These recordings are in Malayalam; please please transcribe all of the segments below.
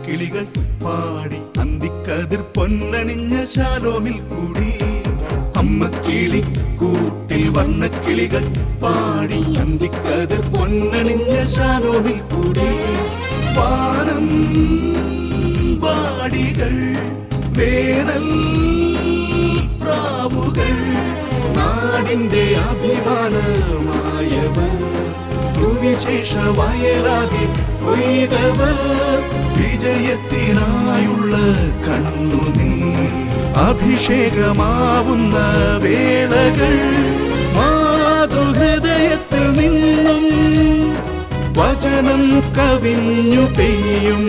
കിളികൾ പാടി അന്തിക്കതിർ പൊന്നണിഞ്ഞ ശാലോമിൽ കൂടി. അമ്മ കിളി കൂട്ടിൽ വന്ന കിളികൾ പാടി അന്തിക്കതിർ പൊന്നണിഞ്ഞ ശാലോമിൽ കൂടി. വാനം പാടികൾ വേനൽ പ്രാവുകൾ നാടിന്റെ അഭിമാനമായവർ സുവിശേഷ വയലാകെ കൊയ്തവർ വിജയത്തിനായുള്ള കണ്ണുനീർ അഭിഷേകമാവുന്ന വേളകൾ മാതൃഹൃദയത്തിൽ നിന്നും വചനം കവിഞ്ഞു പെയ്യും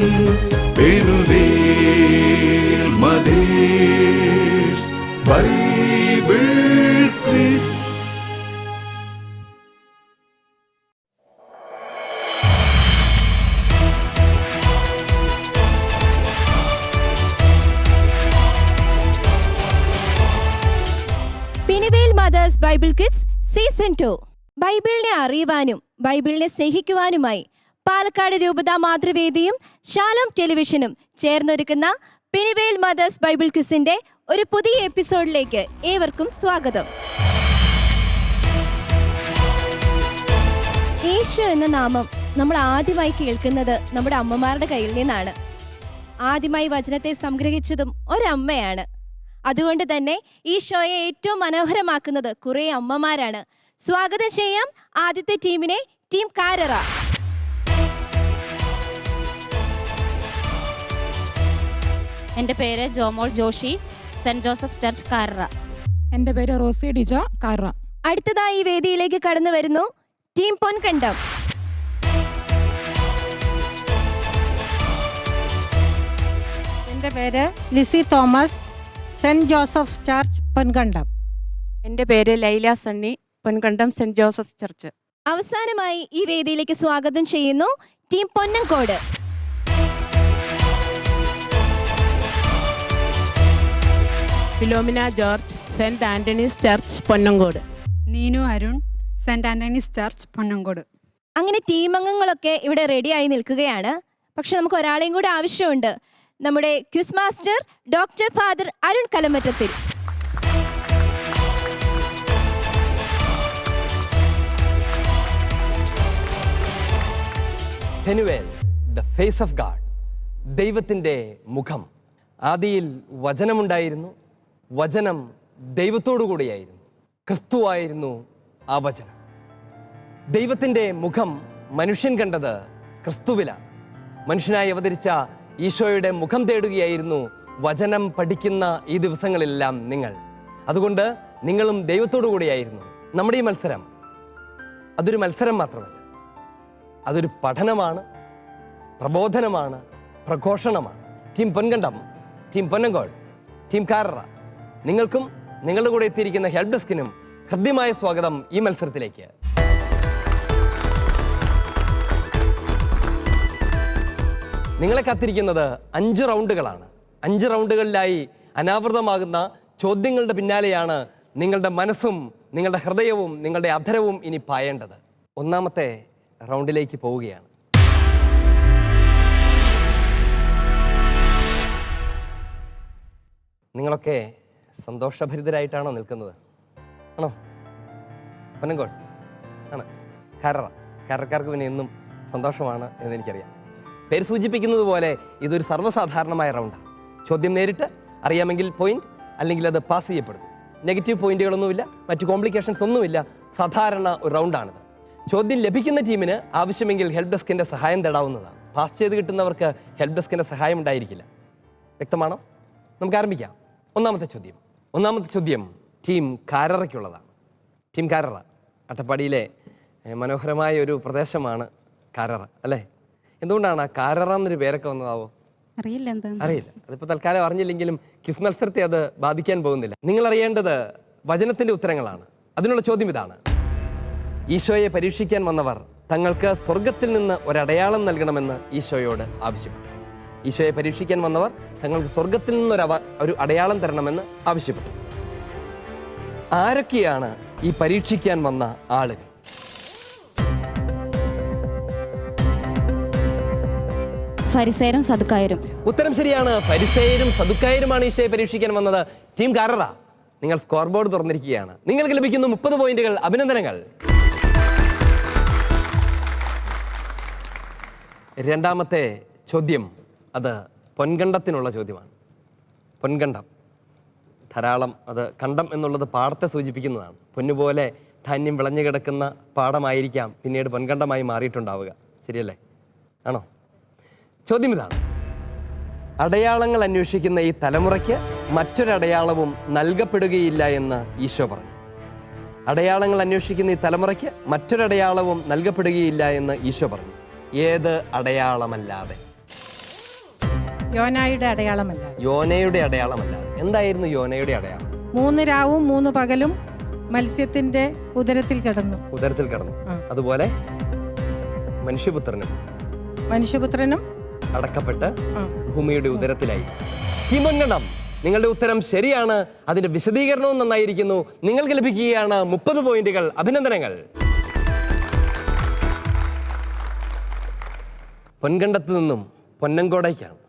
Penuel mothers Bible quiz. Penuel mothers Bible quiz season 2. ബൈബിളിനെ അറിയുവാനും ബൈബിളിനെ സ്നേഹിക്കുവാനുമായി പാലക്കാട് രൂപതാ മാതൃവേദിയും ഷാലോം ടെലിവിഷനും ചേർന്നൊരുക്കുന്ന പിനിവേൽ മദേഴ്സ് ബൈബിൾ ക്വിസിന്റെ ഒരു പുതിയ എപ്പിസോഡിലേക്ക് ഏവർക്കും സ്വാഗതം. യേശു എന്ന നാമം നമ്മൾ ആദ്യമായി കേൾക്കുന്നത് നമ്മുടെ അമ്മമാരുടെ കയ്യിൽ നിന്നാണ്. ആദ്യമായി വചനത്തെ സംഗ്രഹിച്ചതും ഒരമ്മയാണ്. അതുകൊണ്ട് തന്നെ ഈ ഷോയെ ഏറ്റവും മനോഹരമാക്കുന്നത് കുറേ അമ്മമാരാണ്. സ്വാഗതം ചെയ്യാം ആദ്യത്തെ ടീമിനെ, ടീം കാരറ. എൻ്റെ പേര് Jomol Joshy, saint Joseph church Karara. എൻ്റെ പേര് റോസി ഡിജ കാരറ. അടുത്തതായി ഈ വേദിയിലേക്ക് കടന്നു വരുന്നു ടീം പൊൻകണ്ടം. എൻ്റെ പേര് Lissy Thomas, saint Joseph church Ponkandam. എൻ്റെ പേര് Laila Sunny, Ponkandam saint Joseph church. അവസാനമായി ഈ വേദിയിലേക്ക് സ്വാഗതം ചെയ്യുന്നു team Ponnankode. Philomena George, saint Antony's church Ponnankode. Neenu Arun, saint Antony's church Ponnankode. അങ്ങനെ ടീം അംഗങ്ങളൊക്കെ ഇവിടെ റെഡിയായി നിൽക്കുകയാണ്. പക്ഷെ നമുക്ക് ഒരാളെയും കൂടെ ആവശ്യമുണ്ട്, നമ്മുടെ quiz master doctor father Arun Kalamattathil. Penuel, the face of God, ദൈവത്തിൻ്റെ മുഖം. ആദിയിൽ വചനമുണ്ടായിരുന്നു, വചനം ദൈവത്തോടു കൂടിയായിരുന്നു, ക്രിസ്തുവായിരുന്നു ആ വചനം. ദൈവത്തിൻ്റെ മുഖം മനുഷ്യൻ കണ്ടത് ക്രിസ്തുവിലാണ്. മനുഷ്യനായി അവതരിച്ച ഈശോയുടെ മുഖം തേടുകയായിരുന്നു വചനം പഠിക്കുന്ന ഈ ദിവസങ്ങളിലെല്ലാം നിങ്ങൾ. അതുകൊണ്ട് നിങ്ങളും ദൈവത്തോടു കൂടിയായിരുന്നു. നമ്മുടെ ഈ മത്സരം അതൊരു മത്സരം മാത്രമല്ല, അതൊരു പഠനമാണ്, പ്രബോധനമാണ്, പ്രഘോഷണമാണ്. ടീം പൊൻകണ്ടം, ടീം പൊന്നങ്കോട്, ടീം കാരറ, നിങ്ങൾക്കും നിങ്ങളുടെ കൂടെ എത്തിയിരിക്കുന്ന ഹെൽപ്പ് ഡെസ്കിനും ഹൃദ്യമായ സ്വാഗതം ഈ മത്സരത്തിലേക്ക്. നിങ്ങളെ കാത്തിരിക്കുന്നത് 5 റൗണ്ടുകളാണ്. 5 റൗണ്ടുകളിലായി അനാവൃതമാകുന്ന ചോദ്യങ്ങളുടെ പിന്നാലെയാണ് നിങ്ങളുടെ മനസ്സും നിങ്ങളുടെ ഹൃദയവും നിങ്ങളുടെ അധരവും ഇനി പായേണ്ടത്. ഒന്നാമത്തെ റൗണ്ടിലേക്ക് പോവുകയാണ്. നിങ്ങളൊക്കെ സന്തോഷഭരിതരായിട്ടാണോ നിൽക്കുന്നത്? ആണോ? പൊന്നങ്കോട് ആണ്. കാരക്കാർക്ക് പിന്നെ എന്നും സന്തോഷമാണ് എന്നെനിക്കറിയാം. പേര് സൂചിപ്പിക്കുന്നത് പോലെ ഇതൊരു സർവ്വസാധാരണമായ റൗണ്ടാണ്. ചോദ്യം നേരിട്ട് അറിയാമെങ്കിൽ പോയിന്റ്, അല്ലെങ്കിൽ അത് പാസ് ചെയ്യപ്പെടുന്നു. നെഗറ്റീവ് പോയിന്റുകളൊന്നുമില്ല, മറ്റു കോംപ്ലിക്കേഷൻസ് ഒന്നുമില്ല. സാധാരണ ഒരു റൗണ്ടാണിത്. ചോദ്യം ലഭിക്കുന്ന ടീമിന് ആവശ്യമെങ്കിൽ ഹെൽപ്പ് ഡെസ്കിൻ്റെ സഹായം തേടാവുന്നതാണ്. പാസ് ചെയ്ത് കിട്ടുന്നവർക്ക് ഹെൽപ്പ് ഡെസ്കിൻ്റെ സഹായം ഉണ്ടായിരിക്കില്ല. വ്യക്തമാണോ? നമുക്ക് ആരംഭിക്കാം. ഒന്നാമത്തെ ചോദ്യം ടീം കാരറയ്ക്കുള്ളതാണ്. ടീം കാരറ, അട്ടപ്പാടിയിലെ മനോഹരമായ ഒരു പ്രദേശമാണ് കാരറ, അല്ലേ? എന്തുകൊണ്ടാണ് ആ കാരറ എന്നൊരു പേരൊക്കെ വന്നതാവോ? അറിയില്ല. അതിപ്പോൾ തൽക്കാലം അറിഞ്ഞില്ലെങ്കിലും ക്വിസ് മത്സരത്തെ അത് ബാധിക്കാൻ പോകുന്നില്ല. നിങ്ങൾ അറിയേണ്ടത് വചനത്തിൻ്റെ ഉത്തരങ്ങളാണ്. അതിനുള്ള ചോദ്യം ഇതാണ്: ഈശോയെ പരീക്ഷിക്കാൻ വന്നവർ തങ്ങൾക്ക് സ്വർഗത്തിൽ നിന്ന് ഒരടയാളം നൽകണമെന്ന് ഈശോയോട് ആവശ്യപ്പെട്ടു. ഈശോയെ പരീക്ഷിക്കാൻ വന്നവർ തങ്ങൾക്ക് സ്വർഗത്തിൽ നിന്നൊരു അടയാളം തരണമെന്ന് ആവശ്യപ്പെട്ടു. ആരൊക്കെയാണ് ഈ പരീക്ഷിക്കാൻ വന്ന ആളുകൾ? ഫരിസേരും സദുക്കായരും. ഉത്തരം ശരിയാണ്. ഫരിസേയരും സദുക്കായരുമാണ് ഈശോയെ പരീക്ഷിക്കാൻ വന്നത്. ടീം കാരറ, നിങ്ങൾ സ്കോർ ബോർഡ് തുറന്നിരിക്കുകയാണ്. നിങ്ങൾക്ക് ലഭിക്കുന്നു 30 പോയിന്റുകൾ. അഭിനന്ദനങ്ങൾ. രണ്ടാമത്തെ ചോദ്യം അത് പൊൻകണ്ടത്തിനുള്ള ചോദ്യമാണ്. പൊൻകണ്ടം ധാരാളം, അത് കണ്ടം എന്നുള്ളത് പാടത്തെ സൂചിപ്പിക്കുന്നതാണ്. പൊന്നുപോലെ ധാന്യം വിളഞ്ഞു കിടക്കുന്ന പാടമായിരിക്കാം പിന്നീട് പൊൻകണ്ടമായി മാറിയിട്ടുണ്ടാവുക. ശരിയല്ലേ? ആണോ? ചോദ്യം ഇതാണ്: അടയാളങ്ങൾ അന്വേഷിക്കുന്ന ഈ തലമുറയ്ക്ക് മറ്റൊരടയാളവും നൽകപ്പെടുകയില്ല എന്ന് ഈശോ പറഞ്ഞു. അടയാളങ്ങൾ അന്വേഷിക്കുന്ന ഈ തലമുറയ്ക്ക് മറ്റൊരടയാളവും നൽകപ്പെടുകയില്ല എന്ന് ഈശോ പറഞ്ഞു. ഏത് അടയാളമല്ലാതെ? യോനായുടെ അടയാളമല്ല. യോനയുടെ അടയാളമല്ലാതെ. എന്തായിരുന്നു യോനയുടെ അടയാളം? 3 രാവും 3 പകലും മത്സ്യത്തിന്റെ ഉദരത്തിൽ കിടന്നു. അതുപോലെ മനുഷ്യപുത്രനും അടക്കപ്പെട്ട് ഭൂമിയുടെ ഉദരത്തിലായി. പൊൻകണ്ടം, നിങ്ങളുടെ ഉത്തരം ശരിയാണ്. അതിന്റെ വിശദീകരണവും നന്നായിരിക്കുന്നു. നിങ്ങൾക്ക് ലഭിക്കുകയാണ് 30 പോയിന്റുകൾ. അഭിനന്ദനങ്ങൾ. പൊൻകണ്ടത്ത് നിന്നും പൊന്നങ്കോടേക്കാണ്.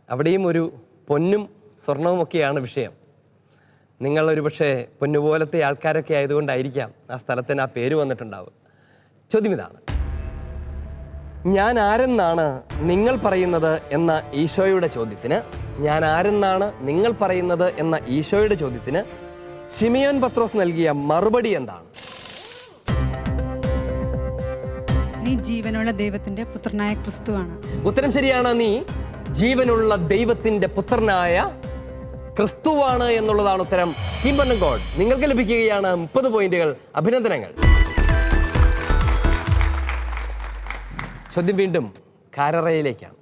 അവിടെയും ഒരു പൊന്നും സ്വർണവും ഒക്കെയാണ് വിഷയം. നിങ്ങൾ ഒരുപക്ഷെ പൊന്നുപോലത്തെ ആൾക്കാരൊക്കെ ആയതുകൊണ്ടായിരിക്കാം ആ സ്ഥലത്തിന് ആ പേര് വന്നിട്ടുണ്ടാവുക. ചോദ്യം ഇതാണ്: ഞാൻ ആരെന്നാണ് നിങ്ങൾ പറയുന്നത് എന്ന ഈശോയുടെ ചോദ്യത്തിന്, ഞാൻ ആരെന്നാണ് നിങ്ങൾ പറയുന്നത് എന്ന ഈശോയുടെ ചോദ്യത്തിന് ശിമിയോൻ പത്രോസ് നൽകിയ മറുപടി എന്താണ്? നീ ജീവനുള്ള ദൈവത്തിന്റെ പുത്രനായ ക്രിസ്തുവാണ്. ഉത്തരം ശരിയാണ്. നീ ജീവനുള്ള ദൈവത്തിന്റെ പുത്രനായ ക്രിസ്തുവാണ് എന്നുള്ളതാണ് ഉത്തരം. ടീം പൊന്നങ്കോട്, നിങ്ങൾക്ക് ലഭിക്കുകയാണ് 30 പോയിന്റുകൾ. അഭിനന്ദനങ്ങൾ. ചോദ്യം വീണ്ടും കാരറയിലേക്കാണ്.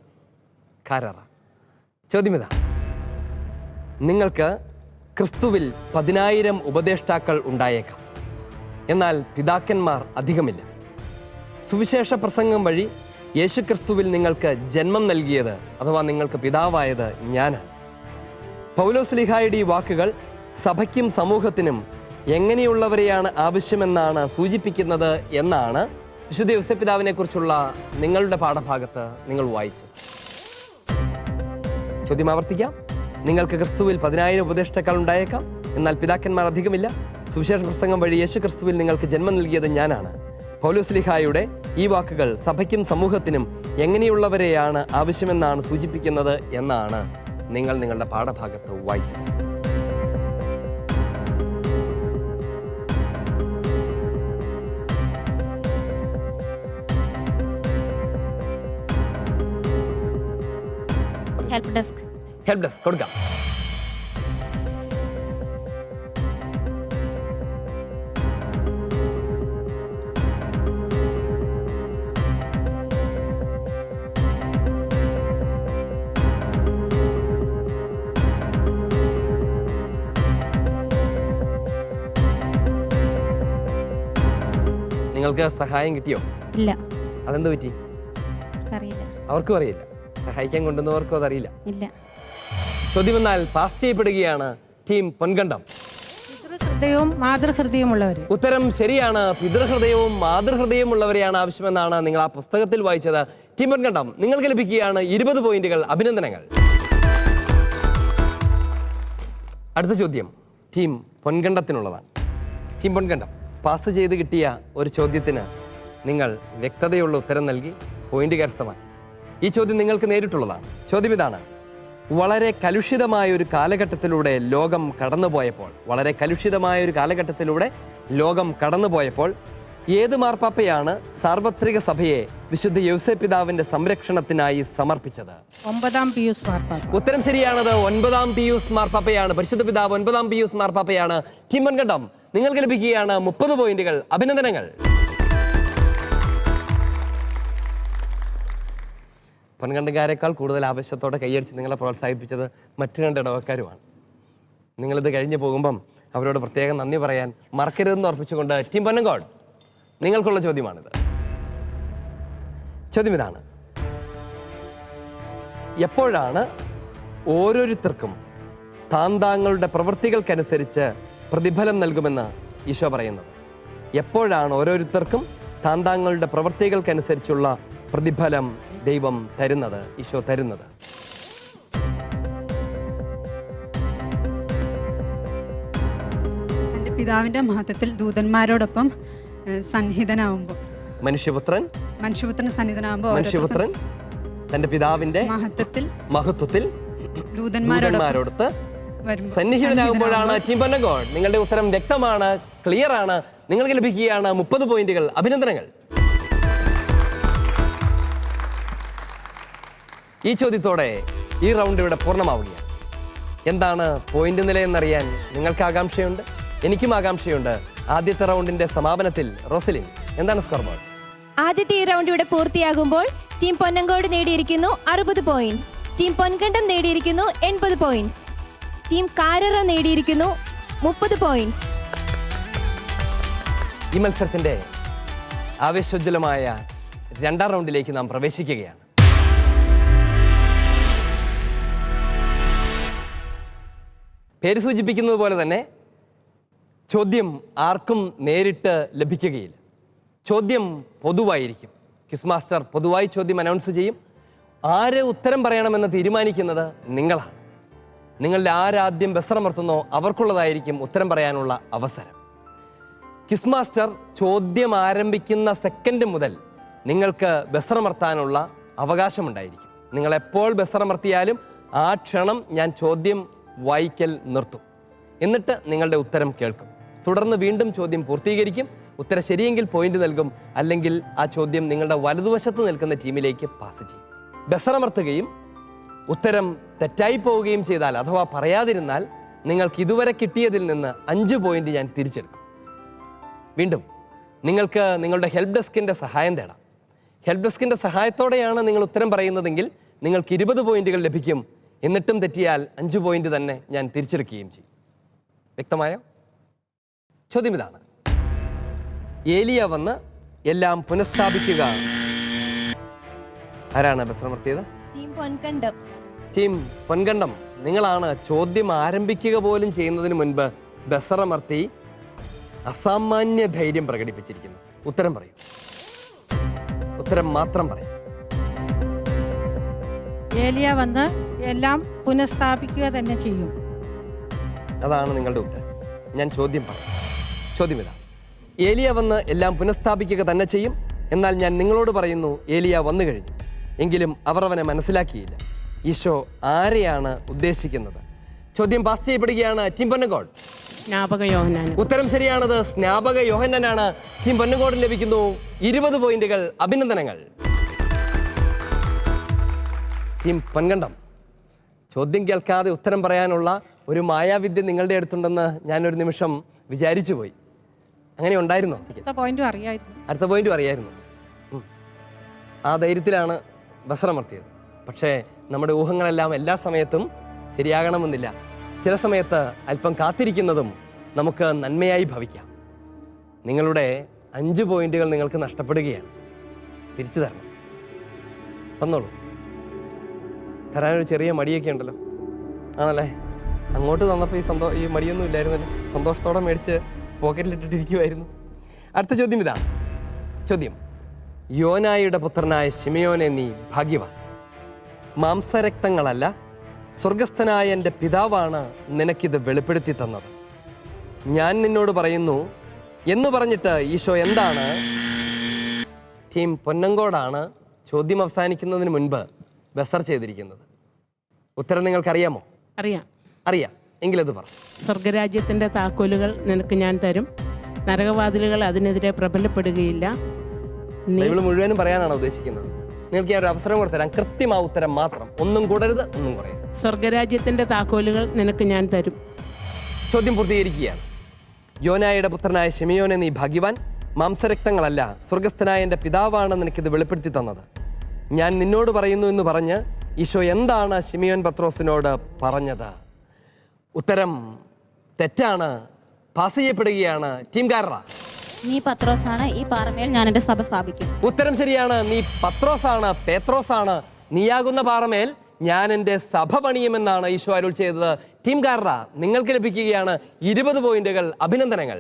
കാരറ ചോദ്യം ഇതാ: നിങ്ങൾക്ക് ക്രിസ്തുവിൽ 10,000 ഉപദേഷ്ടാക്കൾ ഉണ്ടായേക്കാം, എന്നാൽ പിതാക്കന്മാർ അധികമില്ല. സുവിശേഷ പ്രസംഗം വഴി യേശുക്രിസ്തുവിൽ നിങ്ങൾക്ക് ജന്മം നൽകിയത്, അഥവാ നിങ്ങൾക്ക് പിതാവായത് ഞാനാണ്. പൗലോസ്ലീഹായുടെ ഈ വാക്കുകൾ സഭയ്ക്കും സമൂഹത്തിനും എങ്ങനെയുള്ളവരെയാണ് ആവശ്യമെന്നാണ് സൂചിപ്പിക്കുന്നത് എന്നാണ് വിശുദ്ധ യോസേപ്പിതാവിനെ കുറിച്ചുള്ള നിങ്ങളുടെ പാഠഭാഗത്ത് നിങ്ങൾ വായിച്ചത്. ചോദ്യം ആവർത്തിക്കാം. നിങ്ങൾക്ക് ക്രിസ്തുവിൽ 10,000 ഉപദേഷ്ടാക്കൾ ഉണ്ടായേക്കാം, എന്നാൽ പിതാക്കന്മാർ അധികമില്ല. സുവിശേഷ പ്രസംഗം വഴി യേശുക്രിസ്തുവിൽ നിങ്ങൾക്ക് ജന്മം നൽകിയത് ഞാനാണ്. പൗലോസ്ലീഹായുടെ ഈ വാക്കുകൾ സഭയ്ക്കും സമൂഹത്തിനും എങ്ങനെയുള്ളവരെയാണ് ആവശ്യമെന്നാണ് സൂചിപ്പിക്കുന്നത് എന്നാണ് നിങ്ങൾ നിങ്ങളുടെ പാഠഭാഗത്ത് വായിച്ചത്. ഹെൽപ്പ് ഡെസ്ക് കൊടുക്കാം. നിങ്ങൾക്ക് സഹായം കിട്ടിയോ? ഇല്ല. അതെന്ത് പറ്റി? അറിയില്ല. അവർക്കും അറിയില്ല. സഹായിക്കാൻ കൊണ്ടുവന്നവർക്കും അതറിയില്ല. ഇല്ല. ചോദ്യം എന്നാൽ പാസ് ചെയ്യപ്പെടുകയാണ്. ടീം പൊൻകണ്ടം. പിതൃഹൃദയവും മാതൃഹൃദയമുള്ളവര്. ഉത്തരം ശരിയാണ്. പിതൃഹൃദയവും മാതൃഹൃദയമുള്ളവരെയാണ് ആവശ്യമെന്നാണ് നിങ്ങൾ ആ പുസ്തകത്തിൽ വായിച്ചത്. ടീം പൊൻകണ്ടം, നിങ്ങൾക്ക് ലഭിക്കുകയാണ് 20 പോയിന്റുകൾ. അഭിനന്ദനങ്ങൾ. അടുത്ത ചോദ്യം ടീം പൊൻകണ്ടത്തിനുള്ളതാണ്. ടീം പൊൻകണ്ടം, പാസ് ചെയ്ത് കിട്ടിയ ഒരു ചോദ്യത്തിന് നിങ്ങൾ വ്യക്തതയുള്ള ഉത്തരം നൽകി പോയിന്റ് കരസ്ഥമാക്കി. ഈ ചോദ്യം നിങ്ങൾക്ക് നേരിട്ടുള്ളതാണ്. ചോദ്യം ഇതാണ്: വളരെ കലുഷിതമായ ഒരു കാലഘട്ടത്തിലൂടെ ലോകം കടന്നുപോയപ്പോൾ ഏത് മാർപ്പാപ്പയാണ് സാർവത്രിക സഭയെ വിശുദ്ധ യൗസേപ്പിതാവിന്റെ സംരക്ഷണത്തിനായി സമർപ്പിച്ചത്? 9-ാം പിയൂസ് മാർപ്പാപ്പ. ഉത്തരം ശരിയാണത്. 9-ാം പിയൂസ് മാർപ്പാപ്പയാണ്. പരിശുദ്ധ പിതാവ് 9-ാം പിയൂസ് മാർപ്പാപ്പയാണ്. ടീം പൊൻകണ്ടം, നിങ്ങൾക്ക് ലഭിക്കുകയാണ് 30 പോയിന്റുകൾ. അഭിനന്ദനങ്ങൾ. പൊൻകണ്ടക്കാരെക്കാൾ കൂടുതൽ ആവശ്യത്തോടെ കൈയടിച്ച് നിങ്ങളെ പ്രോത്സാഹിപ്പിച്ചത് മറ്റു 2 ഇടവക്കാരുമാണ്. നിങ്ങളിത് കഴിഞ്ഞ് പോകുമ്പം അവരോട് പ്രത്യേകം നന്ദി പറയാൻ മറക്കരുതെന്ന് ഉറപ്പിച്ചുകൊണ്ട് ടീം പൊന്നങ്കോട്, നിങ്ങൾക്കുള്ള ചോദ്യമാണിത്. ചോദ്യം ഇതാണ്: എപ്പോഴാണ് ഓരോരുത്തർക്കും താന്താങ്ങളുടെ പ്രവൃത്തികൾക്കനുസരിച്ച് പ്രതിഫലം നൽകുമെന്ന് ഈശോ പറയുന്നത്? എപ്പോഴാണ് ഓരോരുത്തർക്കും താന്താങ്ങളുടെ പ്രവൃത്തികൾക്കനുസരിച്ചുള്ള പ്രതിഫലം ദൈവം തരുന്നത്, ഈശോ തരുന്നത്? എൻ്റെ പിതാവിൻ്റെ മഹത്വത്തിൽ ദൂതന്മാരോടൊപ്പം സന്നിഹിതനാവുമ്പോൾ. മനുഷ്യപുത്രൻ മനുഷ്യപുത്രൻ തന്റെ പിതാവിന്റെ മഹത്വത്തിൽ ദൂതന്മാരോടൊത്ത് സന്നിഹിതനാകുമ്പോഴാണ്. ടീം പൊന്നങ്കോട്, നിങ്ങളുടെ ഉത്തരം വ്യക്തമാണ്, ക്ലിയർ ആണ്. നിങ്ങൾക്ക് ലഭിക്കുകയാണ് 30 പോയിന്റുകൾ. അഭിനന്ദനങ്ങൾ. ഈ ചോദ്യത്തോടെ ഈ റൗണ്ട് ഇവിടെ പൂർണ്ണമാവുകയാണ്. എന്താണ് പോയിന്റ് നിലയെന്നറിയാൻ നിങ്ങൾക്ക് ആകാംക്ഷയുണ്ട്, എനിക്കും ആകാംക്ഷയുണ്ട്. ആദ്യത്തെ റൗണ്ടിന്റെ സമാപനത്തിൽ റോസലിൻ, എന്താണ് സ്കോർ ബോർഡ്? ആദ്യത്തെ ഈ റൗണ്ട് ഇവിടെ പൂർത്തിയാകുമ്പോൾ ടീം പൊന്നങ്കോട് നേടിയിരിക്കുന്നു 60 പോയിന്റ്സ്, ടീം പൊൻകണ്ടം നേടിയിരിക്കുന്നു 80 പോയിന്റ്സ്, ടീം കാരറ നേടിയിരിക്കുന്നു 30 പോയിന്റ്സ്. ഈ മത്സരത്തിന്റെ ആവേശോജ്വലമായ രണ്ടാം റൗണ്ടിലേക്ക് നാം പ്രവേശിക്കുകയാണ്. പേര് സൂചിപ്പിക്കുന്നത് പോലെ തന്നെ ചോദ്യം ആർക്കും നേരിട്ട് ലഭിക്കുകയില്ല. ചോദ്യം പൊതുവായിരിക്കും. ക്വിസ് മാസ്റ്റർ പൊതുവായി ചോദ്യം അനൗൺസ് ചെയ്യും. ആര് ഉത്തരം പറയണമെന്ന് തീരുമാനിക്കുന്നത് നിങ്ങളാണ്. നിങ്ങളുടെ ആരാദ്യം ബസ്സറമർത്തുന്നോ അവർക്കുള്ളതായിരിക്കും ഉത്തരം പറയാനുള്ള അവസരം. ക്വിസ് മാസ്റ്റർ ചോദ്യം ആരംഭിക്കുന്ന സെക്കൻഡ് മുതൽ നിങ്ങൾക്ക് ബസ്സറമർത്താനുള്ള അവകാശമുണ്ടായിരിക്കും. നിങ്ങളെപ്പോൾ ബസ്സറമർത്തിയാലും ആ ക്ഷണം ഞാൻ ചോദ്യം വായിക്കൽ നിർത്തും. എന്നിട്ട് നിങ്ങളുടെ ഉത്തരം കേൾക്കും. തുടർന്ന് വീണ്ടും ചോദ്യം പൂർത്തീകരിക്കും. ഉത്തരം ശരിയെങ്കിൽ പോയിന്റ് നൽകും, അല്ലെങ്കിൽ ആ ചോദ്യം നിങ്ങളുടെ വലതുവശത്ത് നിൽക്കുന്ന ടീമിലേക്ക് പാസ് ചെയ്യും. ബസ്സറമർത്തുകയും ഉത്തരം തെറ്റായി പോവുകയും ചെയ്താൽ, അഥവാ പറയാതിരുന്നാൽ, നിങ്ങൾക്ക് ഇതുവരെ കിട്ടിയതിൽ നിന്ന് 5 പോയിന്റ് ഞാൻ തിരിച്ചെടുക്കും. വീണ്ടും നിങ്ങൾക്ക് നിങ്ങളുടെ ഹെൽപ്പ് ഡെസ്കിൻ്റെ സഹായം തേടാം. ഹെൽപ്പ് ഡെസ്കിൻ്റെ സഹായത്തോടെയാണ് നിങ്ങൾ ഉത്തരം പറയുന്നതെങ്കിൽ നിങ്ങൾക്ക് 20 പോയിന്റുകൾ ലഭിക്കും. എന്നിട്ടും തെറ്റിയാൽ 5 പോയിന്റ് തന്നെ ഞാൻ തിരിച്ചെടുക്കുകയും ചെയ്യും. വ്യക്തമായോ? ചോദ്യം ഇതാണ്. ഏലിയ വന്ന് എല്ലാം പുനഃസ്ഥാപിക്കുക. ആരാണ് ബസ്സറമർത്തിയത്? ടീം പൊൻകണ്ടം. ടീം പൊൻകണ്ടം, നിങ്ങളാണ് ചോദ്യം ആരംഭിക്കുക പോലും ചെയ്യുന്നതിന് മുൻപ് ബസ്സറമർത്തി അസാമാന്യ ധൈര്യം പ്രകടിപ്പിച്ചിരിക്കുന്നത്. ഉത്തരം പറയൂ. ഉത്തരം മാത്രം പറയും. ഏലിയ വന്ന് എല്ലാം പുനഃസ്ഥാപിക്കുക തന്നെ ചെയ്യും. അതാണ് നിങ്ങളുടെ ഉത്തരം. ഞാൻ ചോദ്യം പറയാം. ചോദ്യം ഇതാ. ഏലിയ വന്ന് എല്ലാം പുനഃസ്ഥാപിക്കുക തന്നെ ചെയ്യും. എന്നാൽ ഞാൻ നിങ്ങളോട് പറയുന്നു, ഏലിയ വന്നു കഴിഞ്ഞു. എങ്കിലും അവർ അവനെ മനസ്സിലാക്കിയില്ല. ഈശോ ആരെയാണ് ഉദ്ദേശിക്കുന്നത്? ചോദ്യം പാസ് ചെയ്യപ്പെടുകയാണ്. ടീം പൊന്നങ്കോട്. സ്നാപക യോഹന്നാൻ. ഉത്തരം ശരിയാണത്. സ്നാപക യോഹന്നാനാണ്. ടീം പൊന്നങ്കോടിന് ലഭിക്കുന്നു 20 പോയിന്റുകൾ. അഭിനന്ദനങ്ങൾ. ടീം പൊൻകണ്ടം, ചോദ്യം കേൾക്കാതെ ഉത്തരം പറയാനുള്ള ഒരു മായാവിദ്യ നിങ്ങളുടെ അടുത്തുണ്ടെന്ന് ഞാനൊരു നിമിഷം വിചാരിച്ചു പോയി. അങ്ങനെ ഉണ്ടായിരുന്നോ? അടുത്ത പോയിന്റും അറിയായിരുന്നു. അടുത്ത പോയിന്റും അറിയായിരുന്നു. ആ ധൈര്യത്തിലാണ് ബസ്സറമർത്തിയത്. പക്ഷേ നമ്മുടെ ഊഹങ്ങളെല്ലാം എല്ലാ സമയത്തും ശരിയാകണമെന്നില്ല. ചില സമയത്ത് അല്പം കാത്തിരിക്കുന്നതും നമുക്ക് നന്മയായി ഭവിക്കാം. നിങ്ങളുടെ 5 പോയിന്റുകൾ നിങ്ങൾക്ക് നഷ്ടപ്പെടുകയാണ്. തിരിച്ചു തരണം. തന്നോളൂ. തരാനൊരു ചെറിയ മടിയൊക്കെ ഉണ്ടല്ലോ, ആണല്ലേ? അങ്ങോട്ട് തന്നപ്പോൾ ഈ മടിയൊന്നും ഇല്ലായിരുന്നല്ലോ. സന്തോഷത്തോടെ മേടിച്ച് പോക്കറ്റിലിട്ടിട്ടിരിക്കുമായിരുന്നു. അടുത്ത ചോദ്യം ഇതാണ്. ചോദ്യം: യോനായുടെ പുത്രനായ ശിമയോനെ നീ ഭാഗ്യവാൻ. മാംസരക്തങ്ങളല്ല, സ്വർഗസ്ഥനായ എൻ്റെ പിതാവാണ് നിനക്കിത് വെളിപ്പെടുത്തി തന്നത്. ഞാൻ നിന്നോട് പറയുന്നു എന്ന് പറഞ്ഞിട്ട് ഈശോ എന്താണ്? ടീം പൊന്നങ്കോടാണ് ചോദ്യം അവസാനിക്കുന്നതിന് മുൻപ് ബസർ ചെയ്തിരിക്കുന്നത്. ഉത്തരം നിങ്ങൾക്കറിയാമോ? അറിയാം. അറിയാം. എങ്കിലത് പറ. സ്വർഗരാജ്യത്തിൻ്റെ താക്കോലുകൾ നിനക്ക് ഞാൻ തരും. നരകവാതിലുകൾ അതിനെതിരെ പ്രബലപ്പെടുകയില്ല. ബൈബിൾ മുഴുവനും പറയാനാണ് ഉദ്ദേശിക്കുന്നത്. നിങ്ങൾക്ക് ഞാൻ ഒരു അവസരം കൊടുത്തരാം. കൃത്യമായ ഉത്തരം മാത്രം. ഒന്നും കൂടരുത്, ഒന്നും കുറയരുത്. സ്വർഗരാജ്യത്തിൻ്റെ താക്കോലുകൾ നിനക്ക് ഞാൻ തരും. ചോദ്യം പൂർത്തീകരിക്കുകയാണ്. യോനായുടെ പുത്രനായ ശിമയോനെ നീ ഭാഗ്യവാൻ. മാംസരക്തങ്ങളല്ല, സ്വർഗസ്ഥനായ എൻ്റെ പിതാവാണ് നിനക്കിത് വെളിപ്പെടുത്തി തന്നത്. ഞാൻ നിന്നോട് പറയുന്നു എന്ന് പറഞ്ഞ് ഈശോ എന്താണ് ശിമയോൻ പത്രോസിനോട് പറഞ്ഞത്? ഉത്തരം തെറ്റാണ്. പാസ് ചെയ്യപ്പെടുകയാണ്. ടീം കാരറ. നീ പത്രോസാണ്, ഈ പാറമേൽ ഞാൻ എൻ്റെ സഭ സ്ഥാപിക്കും. ഉത്തരം ശരിയാണ്. നീ പത്രോസാണ്, പേത്രോസാണ്. നീയാകുന്ന പാറമേൽ ഞാൻ എൻ്റെ സഭ പണിയുമെന്നാണ് ഈശോ അരുൾ ചെയ്തത്. ടീം കാരറ, നിങ്ങൾക്ക് ലഭിക്കുകയാണ് 20 പോയിന്റുകൾ. അഭിനന്ദനങ്ങൾ.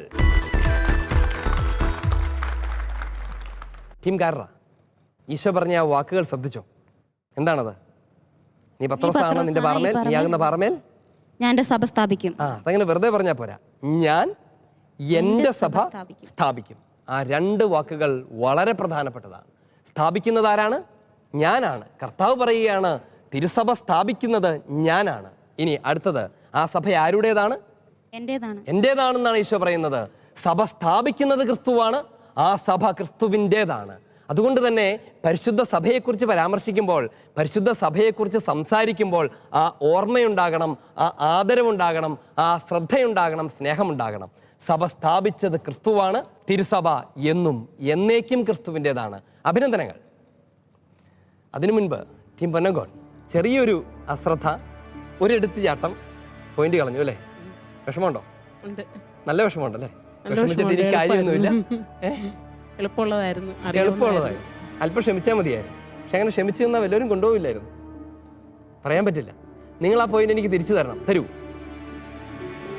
ടീം കാരറ, ഈശോ പറഞ്ഞ ആ വാക്കുകൾ ശ്രദ്ധിച്ചോ? എന്താണത്? നീ പത്രോസാണ്, നിന്റെ പാറമേൽ, നീയാകുന്ന പാറമേൽ ഞാൻ എൻ്റെ സഭ സ്ഥാപിക്കും. അതങ്ങനെ വെറുതെ പറഞ്ഞാൽ പോരാ. ഞാൻ എൻ്റെ സഭ സ്ഥാപിക്കും. ആ രണ്ട് വാക്കുകൾ വളരെ പ്രധാനപ്പെട്ടതാണ്. സ്ഥാപിക്കുന്നത് ആരാണ്? ഞാനാണ്. കർത്താവ് പറയുകയാണ് തിരുസഭ സ്ഥാപിക്കുന്നത് ഞാനാണ്. ഇനി അടുത്തത്, ആ സഭ ആരുടേതാണ്? എൻ്റേതാണെന്നാണ് ഈശോ പറയുന്നത്. സഭ സ്ഥാപിക്കുന്നത് ക്രിസ്തുവാണ്, ആ സഭ ക്രിസ്തുവിൻ്റേതാണ്. അതുകൊണ്ട് തന്നെ പരിശുദ്ധ സഭയെക്കുറിച്ച് പരാമർശിക്കുമ്പോൾ, പരിശുദ്ധ സഭയെക്കുറിച്ച് സംസാരിക്കുമ്പോൾ ആ ഓർമ്മയുണ്ടാകണം, ആ ആദരവുണ്ടാകണം, ആ ശ്രദ്ധയുണ്ടാകണം, സ്നേഹമുണ്ടാകണം. സഭ സ്ഥാപിച്ചത് ക്രിസ്തുവാണ്. തിരുസഭ എന്നും എന്നേക്കും ക്രിസ്തുവിൻ്റേതാണ്. അഭിനന്ദനങ്ങൾ. അതിനു മുൻപ് ടീം പൊന്നങ്കോൺ ചെറിയൊരു അശ്രദ്ധ, ഒരു എടുത്തുചാട്ടം, പോയിന്റ് കളഞ്ഞു അല്ലേ? വിഷമമുണ്ടോ? നല്ല വിഷമമുണ്ടല്ലേ? വിഷമിച്ചിട്ട് എനിക്ക് കാര്യമൊന്നുമില്ല. എളുപ്പമുള്ളതായിരുന്നു. അല്പം ക്ഷമിച്ചാൽ മതിയായിരുന്നു. പക്ഷെ അങ്ങനെ ക്ഷമിച്ചു തന്നാൽ വല്ലവരും കൊണ്ടുപോകില്ലായിരുന്നു. പറയാൻ പറ്റില്ല. നിങ്ങൾ ആ പോയിന്റ് എനിക്ക് തിരിച്ചു തരണം. തരൂ.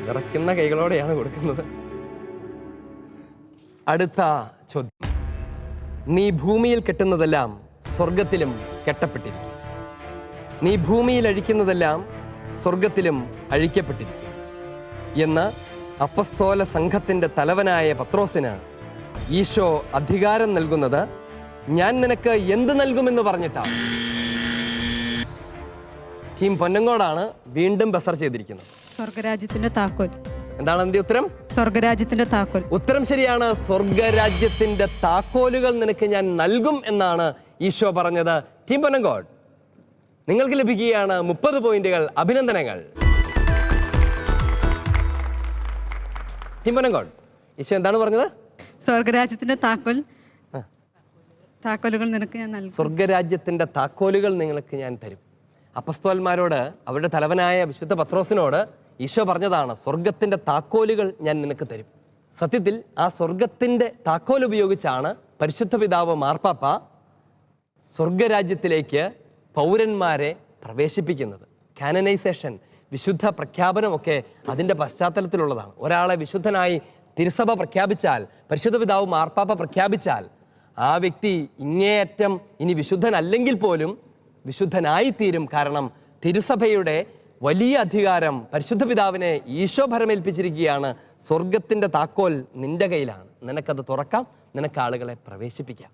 വിറയ്ക്കുന്ന കൈകളോടെയാണ് കൊടുക്കുന്നത്. അടുത്ത ചോദ്യം. നീ ഭൂമിയിൽ കെട്ടുന്നതെല്ലാം സ്വർഗത്തിലും കെട്ടപ്പെട്ടിരിക്കും. നീ ഭൂമിയിൽ അഴിക്കുന്നതെല്ലാം സ്വർഗത്തിലും അഴിക്കപ്പെട്ടിരിക്കും എന്ന് അപ്പസ്തോല സംഘത്തിൻ്റെ തലവനായ പത്രോസിന് ഈശോ അധികാരം നൽകുന്നത് ഞാൻ നിനക്ക് എന്ത് നൽകുമെന്ന് പറഞ്ഞിട്ടാണ്. ടീം പൊന്നങ്കോടാണ് വീണ്ടും ബസർ ചെയ്തിരിക്കുന്നത്. സ്വർഗരാജ്യത്തിന്റെ താക്കോൽ. എന്താണ് അതിന്റെ ഉത്തരം? സ്വർഗരാജ്യത്തിന്റെ താക്കോൽ. ഉത്തരം ശരിയാണ്. സ്വർഗരാജ്യത്തിന്റെ താക്കോലുകൾ നിനക്ക് ഞാൻ നൽകും എന്നാണ് ഈശോ പറഞ്ഞത്. ടീം പൊന്നങ്കോട്, നിങ്ങൾക്ക് ലഭിക്കുകയാണ് 30 പോയിന്റുകൾ. അഭിനന്ദനങ്ങൾ. ടീം പൊന്നങ്കോട്, ഈശോ എന്താണ് പറഞ്ഞത്? സ്വർഗരാജ്യത്തിന്റെ താക്കോലുകൾ നിനക്ക് ഞാൻ നൽകും. സ്വർഗരാജ്യത്തിന്റെ താക്കോലുകൾ നിങ്ങൾക്ക് ഞാൻ തരും. അപ്പസ്തോലന്മാരോട്, അവരുടെ തലവനായ വിശുദ്ധ പത്രോസിനോട് ഈശോ പറഞ്ഞതാണ്, സ്വർഗത്തിന്റെ താക്കോലുകൾ ഞാൻ നിനക്ക് തരും. സത്യത്തിൽ ആ സ്വർഗത്തിന്റെ താക്കോൽ ഉപയോഗിച്ചാണ് പരിശുദ്ധ പിതാവ് മാർപ്പാപ്പ സ്വർഗരാജ്യത്തിലേക്ക് പൗരന്മാരെ പ്രവേശിപ്പിക്കുന്നത്. കാനനൈസേഷൻ, വിശുദ്ധ പ്രഖ്യാപനമൊക്കെ അതിൻ്റെ പശ്ചാത്തലത്തിലുള്ളതാണ്. ഒരാളെ വിശുദ്ധനായി തിരുസഭ പ്രഖ്യാപിച്ചാൽ, പരിശുദ്ധ പിതാവ് മാർപ്പാപ്പ പ്രഖ്യാപിച്ചാൽ, ആ വ്യക്തി ഇങ്ങേയറ്റം ഇനി വിശുദ്ധനല്ലെങ്കിൽ പോലും വിശുദ്ധനായിത്തീരും. കാരണം തിരുസഭയുടെ വലിയ അധികാരം പരിശുദ്ധ പിതാവിനെ ഈശോ ഭരമേൽപ്പിച്ചിരിക്കുകയാണ്. സ്വർഗത്തിൻ്റെ താക്കോൽ നിന്റെ കയ്യിലാണ്. നിനക്കത് തുറക്കാം, നിനക്ക് ആളുകളെ പ്രവേശിപ്പിക്കാം.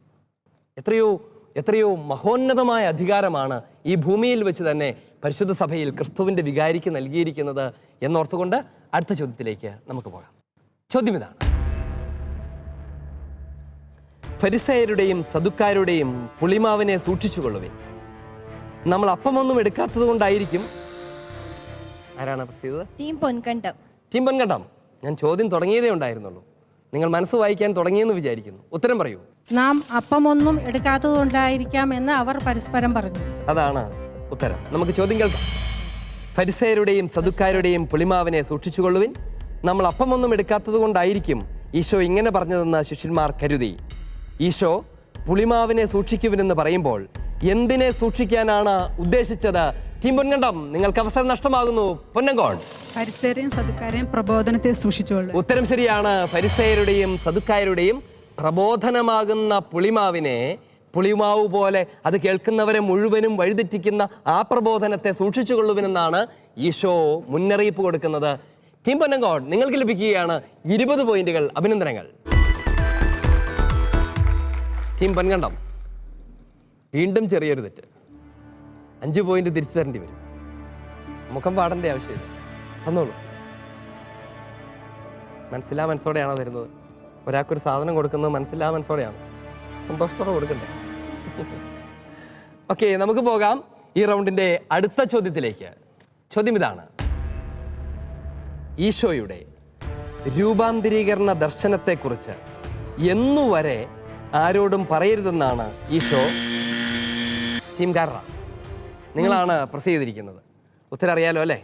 എത്രയോ മഹോന്നതമായ അധികാരമാണ് ഈ ഭൂമിയിൽ വെച്ച് തന്നെ പരിശുദ്ധ സഭയിൽ ക്രിസ്തുവിൻ്റെ വികാരിക്ക് നൽകിയിരിക്കുന്നത് എന്നോർത്തുകൊണ്ട് അടുത്ത ചോദ്യത്തിലേക്ക് നമുക്ക് പോകാം. ചോദ്യം ഇതാണ്. ഫരിസയരുടെയും സദുക്കാരുടെയും പുളിമാവിനെ സൂക്ഷിച്ചുകൊള്ളുവിൻ. നമ്മൾ അപ്പമൊന്നും എടുക്കാത്തത് കൊണ്ടായിരിക്കും. ആരാണ് പ്രസ് ചെയ്തത്? ടീം പൊൻകണ്ടം. ടീം പൊൻകണ്ടം, ഞാൻ ചോദ്യം തുടങ്ങിയതേ ഉണ്ടായിരുന്നുള്ളൂ. നിങ്ങൾ മനസ്സ് വായിക്കാൻ തുടങ്ങിയെന്ന് വിചാരിക്കുന്നു. ഉത്തരം പറയൂ. നാം അപ്പമൊന്നും എടുക്കാത്തതുകൊണ്ടായിരിക്കാം എന്ന് അവർ പരസ്പരം പറഞ്ഞു. അതാണ് ഉത്തരം. നമുക്ക് ചോദ്യം കേൾക്കാം. ഫരിസയരുടെയും സദുക്കാരുടെയും പുളിമാവിനെ സൂക്ഷിച്ചുകൊള്ളുവിൻ. നമ്മൾ അപ്പമൊന്നും എടുക്കാത്തത് കൊണ്ടായിരിക്കും ഈശോ ഇങ്ങനെ പറഞ്ഞതെന്ന് ശിഷ്യന്മാർ കരുതി. ഈശോ പുളിമാവിനെ സൂക്ഷിക്കുവിനെന്ന് പറയുമ്പോൾ എന്തിനെ സൂക്ഷിക്കാനാണ് ഉദ്ദേശിച്ചത്? ടീം പൊൻകണ്ടം, നിങ്ങൾക്ക് അവസരം നഷ്ടമാകുന്നു. പൊന്നങ്കോട്. ഫരിസയരെയും സദുക്കാരെയും പ്രബോധനത്തെ സൂക്ഷിച്ചുകൊള്ളു. ഉത്തരം ശരിയാണ്. ഫരിസയരുടെയും സദുക്കാരുടെയും പ്രബോധനമാകുന്ന പുളിമാവ് പോലെ അത് കേൾക്കുന്നവരെ മുഴുവനും വഴിതെറ്റിക്കുന്ന ആ പ്രബോധനത്തെ സൂക്ഷിച്ചുകൊള്ളുവിനെന്നാണ് ഈശോ മുന്നറിയിപ്പ് കൊടുക്കുന്നത്. ടീം പൊന്നങ്കോട്, നിങ്ങൾക്ക് ലഭിക്കുകയാണ് 20 പോയിന്റുകൾ. അഭിനന്ദനങ്ങൾ. ടീം പൊൻകണ്ടം, വീണ്ടും ചെറിയൊരു തെറ്റ്. 5 പോയിന്റ് തിരിച്ചു തരേണ്ടി വരും. മുഖം പാടേണ്ട ആവശ്യമില്ല, തന്നോളൂ. മനസ്സോടെയാണോ തരുന്നത്? ഒരാൾക്കൊരു സാധനം കൊടുക്കുന്നത് മനസ്സോടെയാണ്. സന്തോഷത്തോടെ കൊടുക്കണ്ടേ? ഓക്കെ, നമുക്ക് പോകാം ഈ റൗണ്ടിൻ്റെ അടുത്ത ചോദ്യത്തിലേക്ക്. ചോദ്യം ഇതാണ്. ഈശോയുടെ രൂപാന്തരീകരണ ദർശനത്തെക്കുറിച്ച് എന്നുവരെ ആരോടും പറയരുതെന്നാണ് ഈശോ. ടീം കാരറ, നിങ്ങളാണ് പ്രസ് ചെയ്തിരിക്കുന്നത്. ഉത്തരം അറിയാലോ അല്ലേ?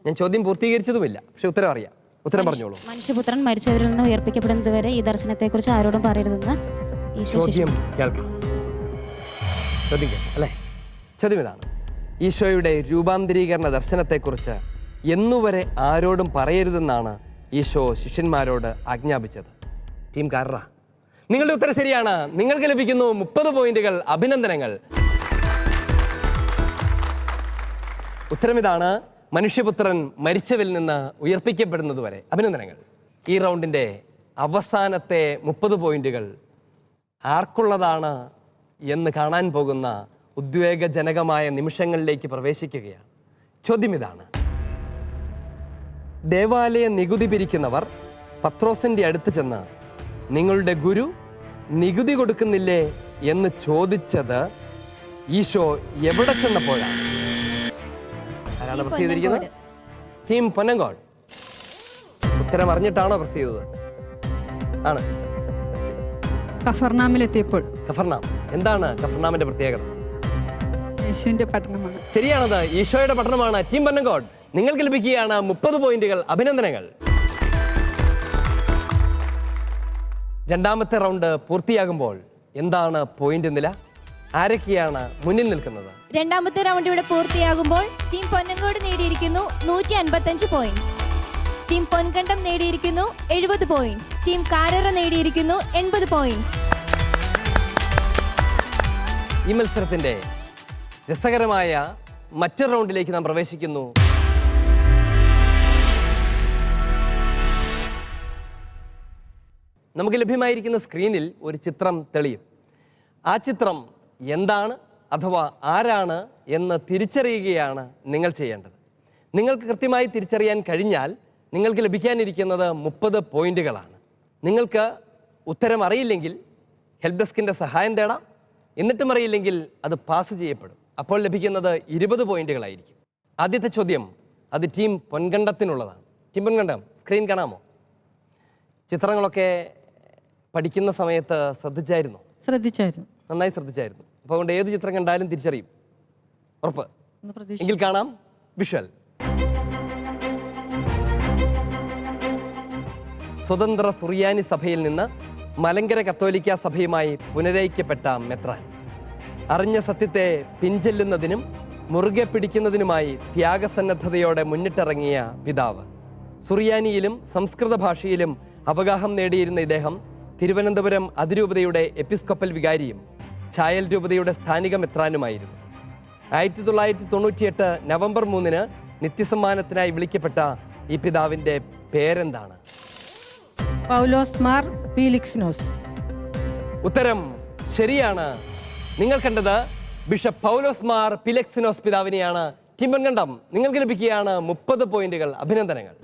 ഞാൻ ചോദ്യം പൂർത്തീകരിച്ചതുമില്ല, പക്ഷെ ഉത്തരം അറിയാം. ഉത്തരം പറഞ്ഞോളൂ. മനുഷ്യപുത്രൻ മരിച്ചവരിൽ നിന്ന് ഉയർപ്പിക്കപ്പെടുന്നത് വരെ ഈ ദർശനത്തെക്കുറിച്ച് ആരോടും പറയരുതെന്ന് ചോദ്യം കേൾക്കാം. ചോദ്യം കേൾക്കാം അല്ലേ? ചോദ്യം ഇതാണ്. ഈശോയുടെ രൂപാന്തരീകരണ ദർശനത്തെക്കുറിച്ച് എന്നുവരെ ആരോടും പറയരുതെന്നാണ് ഈശോ ശിഷ്യന്മാരോട് ആജ്ഞാപിച്ചത്. ടീം കാരറ, നിങ്ങളുടെ ഉത്തരം ശരിയാണ്. നിങ്ങൾക്ക് ലഭിക്കുന്നു 30 പോയിന്റുകൾ. അഭിനന്ദനങ്ങൾ. ഉത്തരം ഇതാണ്. മനുഷ്യപുത്രൻ മരിച്ചവരിൽ നിന്ന് ഉയർപ്പിക്കപ്പെടുന്നതുവരെ. അഭിനന്ദനങ്ങൾ. ഈ റൗണ്ടിൻ്റെ അവസാനത്തെ 30 പോയിന്റുകൾ ആർക്കുള്ളതാണ് എന്ന് കാണാൻ പോകുന്ന ഉദ്വേഗജനകമായ നിമിഷങ്ങളിലേക്ക് പ്രവേശിക്കുകയാണ്. ചോദ്യം ഇതാണ്. ദേവാലയ നികുതി പിരിക്കുന്നവർ പത്രോസിൻ്റെ അടുത്ത് ചെന്ന് നിങ്ങളുടെ ഗുരു നികുതി കൊടുക്കുന്നില്ലേ എന്ന് ചോദിച്ചത് ഈശോ എവിടെ ചെന്നപ്പോഴാണ്? ആരാണ് പ്രസ് ചെയ്തിരിക്കുന്നത്? ടീം പൊന്നങ്കോട്. ഉത്തരം അറിഞ്ഞിട്ടാണോ പ്രസ് ചെയ്തത്? ആണ്. കഫർനാമിലെത്തിയപ്പോൾ. കഫർനാം. എന്താണ് കഫർനാമിന്റെ പ്രത്യേകത? യേശുവിന്റെ പട്ടണമാണ്. ശരിയാണത്, ഈശോയുടെ പട്ടണമാണ്. ടീം പൊന്നങ്കോട്, നിങ്ങൾക്ക് ലഭിക്കുകയാണ് 30 പോയിന്റുകൾ. അഭിനന്ദനങ്ങൾ. രണ്ടാമത്തെ റൗണ്ട് പൂർത്തിയാകുമ്പോൾ എന്താണ് പോയിന്റ് നില? ആരൊക്കെയാണ് മുന്നിൽ നിൽക്കുന്നത്? രണ്ടാമത്തെ റൗണ്ട് ഇവിടെ പൂർത്തിയാകുമ്പോൾ ടീം പൊന്നങ്കോട് നേടിയിരിക്കുന്നു 155 പോയിന്റ്സ്. ടീം പൊൻകണ്ടം നേടിയിരിക്കുന്നു 70 പോയിന്റ്സ്. ടീം കാരറ നേടിയിരിക്കുന്നു 80 പോയിന്റ്സ്. ഈ മത്സരത്തിന്റെ രസകരമായ മറ്റൊരു റൗണ്ടിലേക്ക് നാം പ്രവേശിക്കുന്നു. നമുക്ക് ലഭ്യമായിരിക്കുന്ന സ്ക്രീനിൽ ഒരു ചിത്രം തെളിയും. ആ ചിത്രം എന്താണ് അഥവാ ആരാണ് എന്ന് തിരിച്ചറിയുകയാണ് നിങ്ങൾ ചെയ്യേണ്ടത്. നിങ്ങൾക്ക് കൃത്യമായി തിരിച്ചറിയാൻ കഴിഞ്ഞാൽ നിങ്ങൾക്ക് ലഭിക്കാനിരിക്കുന്നത് 30 പോയിന്റുകളാണ്. നിങ്ങൾക്ക് ഉത്തരം അറിയില്ലെങ്കിൽ ഹെൽപ്പ് ഡെസ്കിൻ്റെ സഹായം തേടാം. എന്നിട്ടും അറിയില്ലെങ്കിൽ അത് പാസ് ചെയ്യപ്പെടും. അപ്പോൾ ലഭിക്കുന്നത് 20 പോയിന്റുകളായിരിക്കും. ആദ്യത്തെ ചോദ്യം അത് ടീം പൊൻകണ്ടത്തിനുള്ളതാണ്. ടീം പൊൻകണ്ടം, സ്ക്രീൻ കാണാമോ? ചിത്രങ്ങളൊക്കെ പഠിക്കുന്ന സമയത്ത് ശ്രദ്ധിച്ചായിരുന്നോ? ശ്രദ്ധിച്ചായിരുന്നു. നന്നായി ശ്രദ്ധിച്ചായിരുന്നു. അപ്പോൾ അതുകൊണ്ട് ഏത് ചിത്രം കണ്ടാലും തിരിച്ചറിയും. ഉറപ്പ്? എങ്കിൽ കാണാം വിഷ്വൽ. സ്വതന്ത്ര സുറിയാനി സഭയിൽ നിന്ന് മലങ്കര കത്തോലിക്ക സഭയുമായി പുനരൈക്യപ്പെട്ട മെത്രാൻ. അറിഞ്ഞ സത്യത്തെ പിൻചെല്ലുന്നതിനും മുറുകെ പിടിക്കുന്നതിനുമായി ത്യാഗസന്നദ്ധതയോടെ മുന്നിട്ടിറങ്ങിയ പിതാവ്. സുറിയാനിയിലും സംസ്കൃത ഭാഷയിലും അവഗാഹം നേടിയിരുന്ന ഇദ്ദേഹം തിരുവനന്തപുരം അതിരൂപതയുടെ എപ്പിസ്കോപ്പൽ വികാരിയും ചായൽ രൂപതയുടെ സ്ഥാനിക മെത്രാനുമായിരുന്നു. 1998 നവംബർ 3 നിത്യസമ്മാനത്തിനായി വിളിക്കപ്പെട്ട ഈ പിതാവിൻ്റെ പേരെന്താണ്? പൗലോസ് മാർ പീലിക്സിനോസ്. ഉത്തരം ശരിയാണ്. നിങ്ങൾ കണ്ടത് ബിഷപ്പ് പൗലോസ് മാർ പീലിക്സിനോസ് പിതാവിനെയാണ്. ടീം പൊൻകണ്ടം, നിങ്ങൾക്ക് ലഭിക്കുകയാണ് 30 പോയിന്റുകൾ. അഭിനന്ദനങ്ങൾ.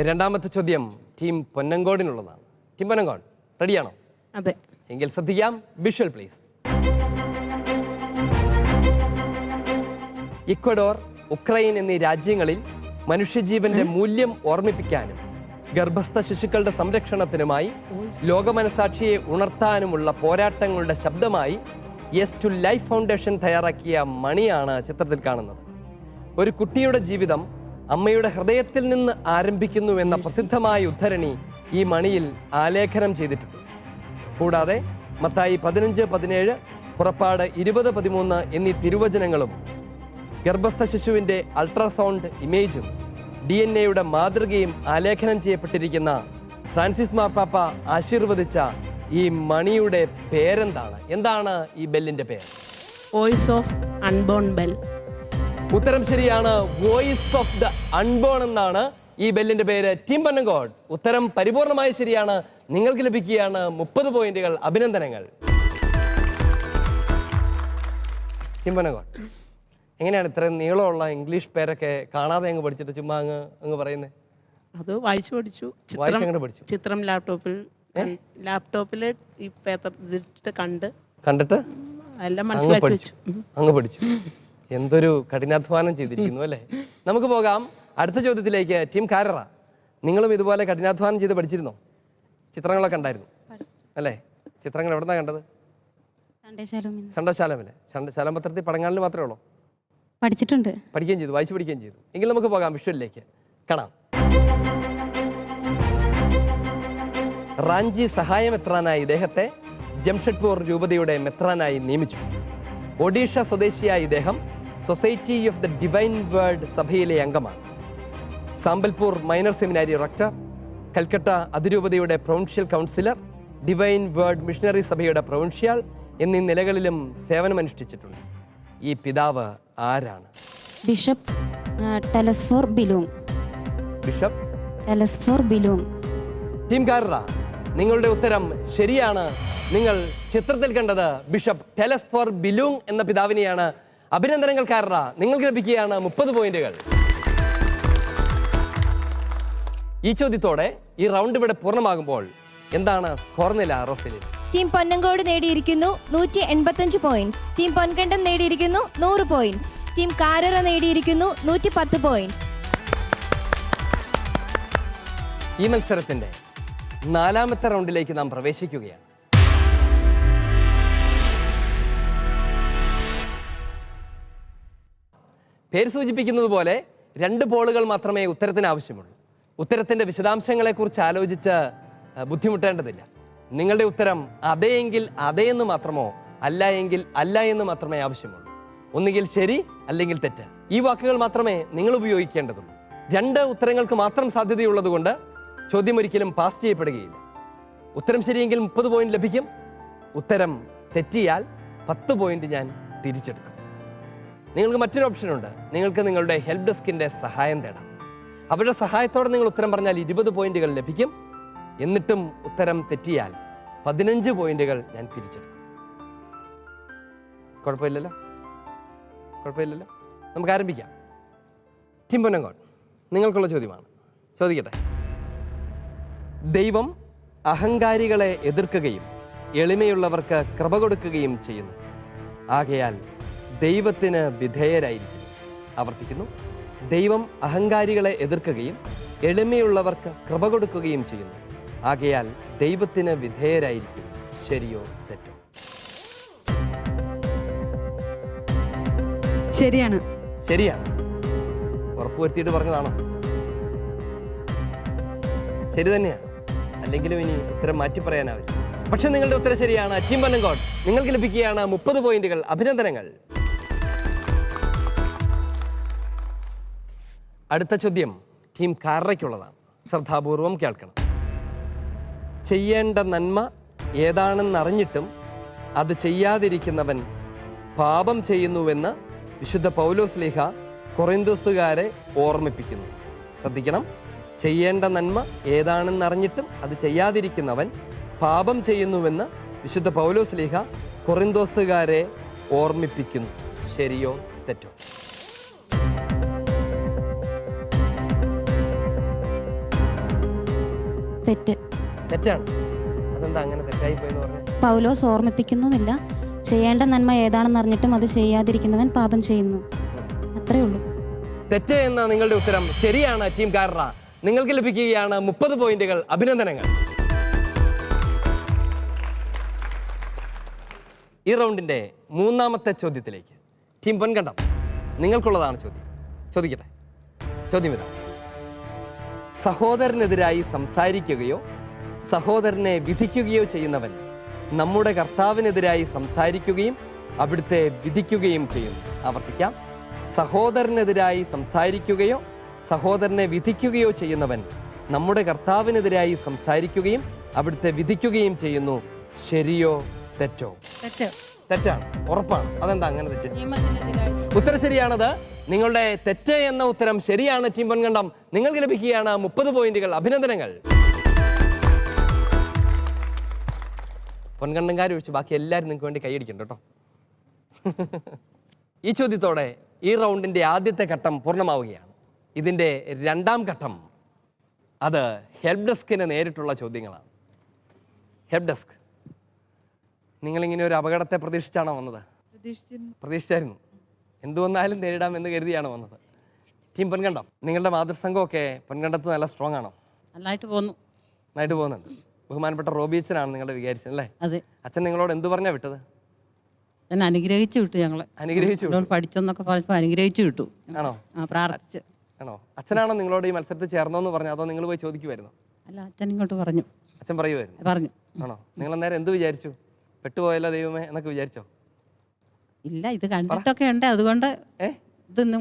രണ്ടാമത്തെ ചോദ്യം ടീം പൊന്നങ്കോടിനുള്ളതാണ്. ടീം പൊന്നങ്കോട് റെഡിയാണോ? അതെ. എങ്കിൽ ശ്രദ്ധിക്കാം. Visual please. ഇക്വഡോർ, ഉക്രൈൻ എന്നീ രാജ്യങ്ങളിൽ മനുഷ്യജീവന്റെ മൂല്യം ഓർമ്മിപ്പിക്കാനും ഗർഭസ്ഥ ശിശുക്കളുടെ സംരക്ഷണത്തിനുമായി ലോകമനസാക്ഷിയെ ഉണർത്താനുമുള്ള പോരാട്ടങ്ങളുടെ ശബ്ദമായി യെസ് ടു ലൈഫ് ഫൗണ്ടേഷൻ തയ്യാറാക്കിയ മണിയാണ് ചിത്രത്തിൽ കാണുന്നത്. ഒരു കുട്ടിയുടെ ജീവിതം അമ്മയുടെ ഹൃദയത്തിൽ നിന്ന് ആരംഭിക്കുന്നുവെന്ന പ്രസിദ്ധമായ ഉദ്ധരണി ഈ മണിയിൽ ആലേഖനം ചെയ്തിട്ടുണ്ട്. കൂടാതെ മത്തായി 15:17, പുറപ്പാട് 20:13 എന്നീ തിരുവചനങ്ങളും ഗർഭസ്ഥ ശിശുവിൻ്റെ അൾട്രാസൗണ്ട് ഇമേജും DNA മാതൃകയും ആലേഖനം ചെയ്യപ്പെട്ടിരിക്കുന്ന ഫ്രാൻസിസ് മാർപ്പാപ്പ ആശീർവദിച്ച ഈ മണിയുടെ പേരെന്താണ്? എന്താണ് ഈ ബെല്ലിൻ്റെ പേര്? Voice of unborn bell. ഉത്തരം ശരിയാണ്. വോയിസ് ഓഫ് ദ അൺബോൺ എന്നാണ് ഈ ബെല്ലിൻ്റെ പേര്. ടീം പൊന്നങ്കോട്, ഉത്തരം പരിപൂർണമായി ശരിയാണ്. നിങ്ങൾക്ക് ലഭിക്കുകയാണ് 30 പോയിന്റുകൾ. അഭിനന്ദനങ്ങൾ. ടീം പൊന്നങ്കോട്, എങ്ങനെയാണ് ഇത്രയും നീളമുള്ള ഇംഗ്ലീഷ് പേരൊക്കെ കാണാതെ അങ്ങ് പഠിച്ചിട്ട് ചുമ്മാ അങ്ങ് പറയുന്നത്? അത് വായിച്ചു പഠിച്ചു. പഠിച്ചു. ചിത്രം ലാപ്ടോപ്പിൽ ഈ പേപ്പർ ഇതിട്ട് കണ്ടിട്ട് എല്ലാം മനസ്സിലാക്കി വെച്ചു. അങ്ങ് പഠിച്ചു. എന്തൊരു കഠിനാധ്വാനം ചെയ്തിരിക്കുന്നു അല്ലേ? നമുക്ക് പോകാം അടുത്ത ചോദ്യത്തിലേക്ക്. ടീം കാരറ, നിങ്ങളും ഇതുപോലെ കഠിനാധ്വാനം ചെയ്ത് പഠിച്ചിരുന്നോ? ചിത്രങ്ങളൊക്കെ ഉണ്ടായിരുന്നു അല്ലേ? ചിത്രങ്ങൾ എവിടെ നിന്നാണ് കണ്ടത്? സണ്ടശാലമില്ലേ? ശാലം പത്രത്തിൽ പടങ്ങാലിന് മാത്രമേ ഉള്ളൂ? പഠിച്ചിട്ടുണ്ട്. പഠിക്കുകയും ചെയ്തു, വായിച്ചു പഠിക്കുകയും ചെയ്തു. എങ്കിൽ നമുക്ക് പോകാം വിഷ്വലിലേക്ക്. കാണാം. റാഞ്ചി സഹായ മെത്രാനായി ഇദ്ദേഹത്തെ ജംഷഡ്പൂർ രൂപതയുടെ മെത്രാനായി നിയമിച്ചു. ഒഡീഷ സ്വദേശിയായ ഇദ്ദേഹം society of the divine word സഭയിലെ അംഗമാണ്. Sambalpur minor seminary rector, Calcutta അതിരൂപതയുടെ provincial councillor, divine word missionary സഭയുടെ പ്രൊവിൻഷ്യൽ എന്നീ നിലകളിലും സേവനമനുഷ്ഠിച്ചിട്ടുണ്ട്. ഈ പിതാവ് ആരാണ്? Bishop Telesphore Bilung. Bishop Telesphore Bilung. Team Karara, നിങ്ങളുടെ ഉത്തരം ശരിയാണ്. നിങ്ങൾ ചിത്രത്തിൽ കണ്ടത് ബിഷപ്പ് ടെലസ്ഫോർ ബിലൂങ് എന്ന പിതാവിനെയാണ്. അഭിനന്ദനങ്ങൾ കാരറ, നിങ്ങൾക്ക് ലഭിക്കുകയാണ് 30 പോയിന്റുകൾ. ഈ ചോദ്യത്തോടെ ഈ റൗണ്ട് ഇവിടെ പൂർണ്ണമാകുമ്പോൾ എന്താണ് സ്കോർ നില റോസലിൻ? ടീം പൊന്നങ്കോട് നേടിയിരിക്കുന്നു 185 പോയിന്റ്സ്. ടീം പൊൻകണ്ടം നേടിയിരിക്കുന്നു 100 പോയിന്റ്സ്. ടീം കാരറ നേടിയിരിക്കുന്നു 110 പോയിന്റ്സ്. ഈ മത്സരത്തിന്റെ 4ാമത്തെ റൗണ്ടിലേക്ക് നാം പ്രവേശിക്കുകയാണ്. പേര് സൂചിപ്പിക്കുന്നത് പോലെ 2 പോളുകൾ മാത്രമേ ഉത്തരത്തിന് ആവശ്യമുള്ളൂ. ഉത്തരത്തിന്റെ വിശദാംശങ്ങളെക്കുറിച്ച് ആലോചിച്ച് ബുദ്ധിമുട്ടേണ്ടതില്ല. നിങ്ങളുടെ ഉത്തരം അതെയെങ്കിൽ അതെ എന്ന് മാത്രമോ അല്ല എങ്കിൽ അല്ല എന്ന് മാത്രമേ ആവശ്യമുള്ളൂ. ഒന്നുകിൽ ശരി അല്ലെങ്കിൽ തെറ്റ്. ഈ വാക്കുകൾ മാത്രമേ നിങ്ങൾ ഉപയോഗിക്കേണ്ടതുള്ളൂ. 2 ഉത്തരങ്ങൾക്ക് മാത്രം സാധ്യതയുള്ളത് കൊണ്ട് ചോദ്യം ഒരിക്കലും പാസ് ചെയ്യപ്പെടുകയില്ല. ഉത്തരം ശരിയെങ്കിൽ 30 പോയിന്റ് ലഭിക്കും. ഉത്തരം തെറ്റിയാൽ 10 പോയിന്റ് ഞാൻ തിരിച്ചെടുക്കും. നിങ്ങൾക്ക് മറ്റൊരു ഓപ്ഷനുണ്ട്. നിങ്ങൾക്ക് നിങ്ങളുടെ ഹെൽപ്പ് ഡെസ്കിൻ്റെ സഹായം തേടാം. അവരുടെ സഹായത്തോടെ നിങ്ങൾ ഉത്തരം പറഞ്ഞാൽ 20 പോയിന്റുകൾ ലഭിക്കും. എന്നിട്ടും ഉത്തരം തെറ്റിയാൽ 15 പോയിന്റുകൾ ഞാൻ തിരിച്ചെടുക്കും. കുഴപ്പമില്ലല്ലോ? നമുക്ക് ആരംഭിക്കാം. ടീം പൊന്നങ്കോട്, നിങ്ങൾക്കുള്ള ചോദ്യമാണ്. ചോദിക്കട്ടെ. ദൈവം അഹങ്കാരികളെ എതിർക്കുകയും എളിമയുള്ളവർക്ക് കൃപ കൊടുക്കുകയും ചെയ്യുന്നു. ആകയാൽ ദൈവത്തിന് വിധേയരായിരിക്കുന്നു. ആവർത്തിക്കുന്നു. ദൈവം അഹങ്കാരികളെ എതിർക്കുകയും എളിമയുള്ളവർക്ക് കൃപ കൊടുക്കുകയും ചെയ്യുന്നു. ആകയാൽ ദൈവത്തിന് വിധേയരായിരിക്കുന്നു. ശരിയോ തെറ്റോ? ശരിയാണ്. ശരിയാണ്. ഉറപ്പുവരുത്തിയിട്ട് പറഞ്ഞതാണോ? ശരി തന്നെയാണ്. അല്ലെങ്കിലും ഇനി ഉത്തരം മാറ്റി പറയാനാവില്ല. പക്ഷെ നിങ്ങളുടെ ഉത്തരം ശരിയാണ്. ടീം പൊന്നങ്കോട്, നിങ്ങൾക്ക് ലഭിക്കുകയാണ് 30 പോയിന്റുകൾ. അഭിനന്ദനങ്ങൾ. അടുത്ത ചോദ്യം ടീം കാരറയ്ക്കുള്ളതാണ്. ശ്രദ്ധാപൂർവം കേൾക്കണം. ചെയ്യേണ്ട നന്മ ഏതാണെന്നറിഞ്ഞിട്ടും അത് ചെയ്യാതിരിക്കുന്നവൻ പാപം ചെയ്യുന്നുവെന്ന് വിശുദ്ധ പൗലോസ്ലീഹ കൊറിന്തോസുകാരെ ഓർമ്മിപ്പിക്കുന്നു. ശ്രദ്ധിക്കണം. ചെയ്യേണ്ട നന്മ ഏതാണെന്നറിഞ്ഞിട്ടും അത് ചെയ്യാതിരിക്കുന്നവൻ പാപം ചെയ്യുന്നുവെന്ന് വിശുദ്ധ പൗലോസ്ലീഹ കൊറിന്തോസുകാരെ ഓർമ്മിപ്പിക്കുന്നു. ശരിയോ തെറ്റോ? തെറ്റ്. തെറ്റാണ്. അതെന്താ അങ്ങനെ തെറ്റായി പോയെന്ന് പറഞ്ഞാൽ? പൗലോസ് ഓർമ്മിപ്പിക്കുന്നില്ല. ചെയ്യേണ്ട നന്മ ഏതാണെന്ന് അറിഞ്ഞിട്ടും അത് ചെയ്യാതിരിക്കുന്നവൻ പാപം ചെയ്യുന്നു. അത്രേ ഉള്ളൂ. തെറ്റ് എന്ന നിങ്ങളുടെ ഉത്തരം ശരിയാണ്. ടീം കാരറ, നിങ്ങൾക്ക് ലഭിക്കുകയാണ് 30 പോയിന്റുകൾ. അഭിനന്ദനങ്ങൾ. ഈ റൗണ്ടിന്റെ 3ാമത്തെ ചോദ്യത്തിലേക്ക്. ടീം പൊൻകണ്ടം, നിങ്ങൾക്കുള്ളതാണ് ചോദ്യം. ചോദിക്കട്ടെ. ചോദ്യം ഇതാണ്. സഹോദരനെതിരായി സംസാരിക്കുകയോ സഹോദരനെ വിധിക്കുകയോ ചെയ്യുന്നവൻ നമ്മുടെ കർത്താവിനെതിരായി സംസാരിക്കുകയും അവിടുത്തെ വിധിക്കുകയും ചെയ്യുന്നു. ആവർത്തിക്കാം. സഹോദരനെതിരായി സംസാരിക്കുകയോ സഹോദരനെ വിധിക്കുകയോ ചെയ്യുന്നവൻ നമ്മുടെ കർത്താവിനെതിരായി സംസാരിക്കുകയും അവിടുത്തെ വിധിക്കുകയും ചെയ്യുന്നു. ശരിയോ തെറ്റോ? തെറ്റാണ്. ഉറപ്പാണ്. അതെന്താ അങ്ങനെ തെറ്റ്? ഉത്തരം ശരിയാണത്. നിങ്ങളുടെ തെറ്റ് എന്ന ഉത്തരം ശരിയാണ്. ടീം പൊൻകണ്ടം, നിങ്ങൾക്ക് ലഭിക്കുകയാണ് 30 പോയിന്റുകൾ. അഭിനന്ദനങ്ങൾ. പൊൻകണ്ടംകാർ ഒഴിച്ച് ബാക്കി എല്ലാവരും നിങ്ങൾക്ക് വേണ്ടി കൈയടിക്കണ്ട കേട്ടോ. ഈ ചോദ്യത്തോടെ ഈ റൗണ്ടിൻ്റെ ആദ്യത്തെ ഘട്ടം പൂർണ്ണമാവുകയാണ്. ഇതിൻ്റെ 2ാം ഘട്ടം അത് ഹെൽപ്പ് ഡെസ്കിന് നേരിട്ടുള്ള ചോദ്യങ്ങളാണ്. ഹെൽപ്പ് ഡെസ്ക്, നിങ്ങളിങ്ങനെ ഒരു അപകടത്തെ പ്രതീക്ഷിച്ചാണോ വന്നത്? പ്രതീക്ഷിച്ചായിരുന്നു. എന്തു വന്നാലും നേരിടാമെന്ന് കരുതിയാണോ വന്നത്? ടീം പൊൻകണ്ടം, നിങ്ങളുടെ മാതൃസംഘമൊക്കെ പൊൻകണ്ടത്ത് നല്ല സ്ട്രോങ് ആണോ? നന്നായിട്ട് പോകുന്നുണ്ട്. ബഹുമാനപ്പെട്ട റോബി അച്ഛനാണ് നിങ്ങളുടെ വികാരിച്ചൻ അല്ലേ? അതെ. അച്ഛൻ നിങ്ങളോട് എന്ത് പറഞ്ഞാ വിട്ടത്? എന്നെ അനുഗ്രഹിച്ചു വിട്ടു. അനുഗ്രഹിച്ചു വിട്ടു. പഠിച്ചെന്നൊക്കെ പറഞ്ഞപ്പോൾ അനുഗ്രഹിച്ചു വിട്ടു. ആണോ? പ്രാർത്ഥിച്ച്. ആണോ? അച്ഛനാണോ നിങ്ങളോട് ഈ മത്സരത്തിൽ ചേർന്നോന്ന് പറഞ്ഞു, അതോ നിങ്ങൾ പോയി ചോദിക്കുമായിരുന്നു? അല്ല, അച്ഛൻ ഇങ്ങോട്ട് പറഞ്ഞു. അച്ഛൻ പറഞ്ഞു. ആണോ? നിങ്ങൾ അന്നേരം എന്ത് വിചാരിച്ചു? പെട്ടുപോയല്ലോ ദൈവമേ എന്നൊക്കെ വിചാരിച്ചോ? ഇല്ല, ഇത് കണ്ടിട്ടൊക്കെ ഉണ്ട്. അതുകൊണ്ട് ഇതിന്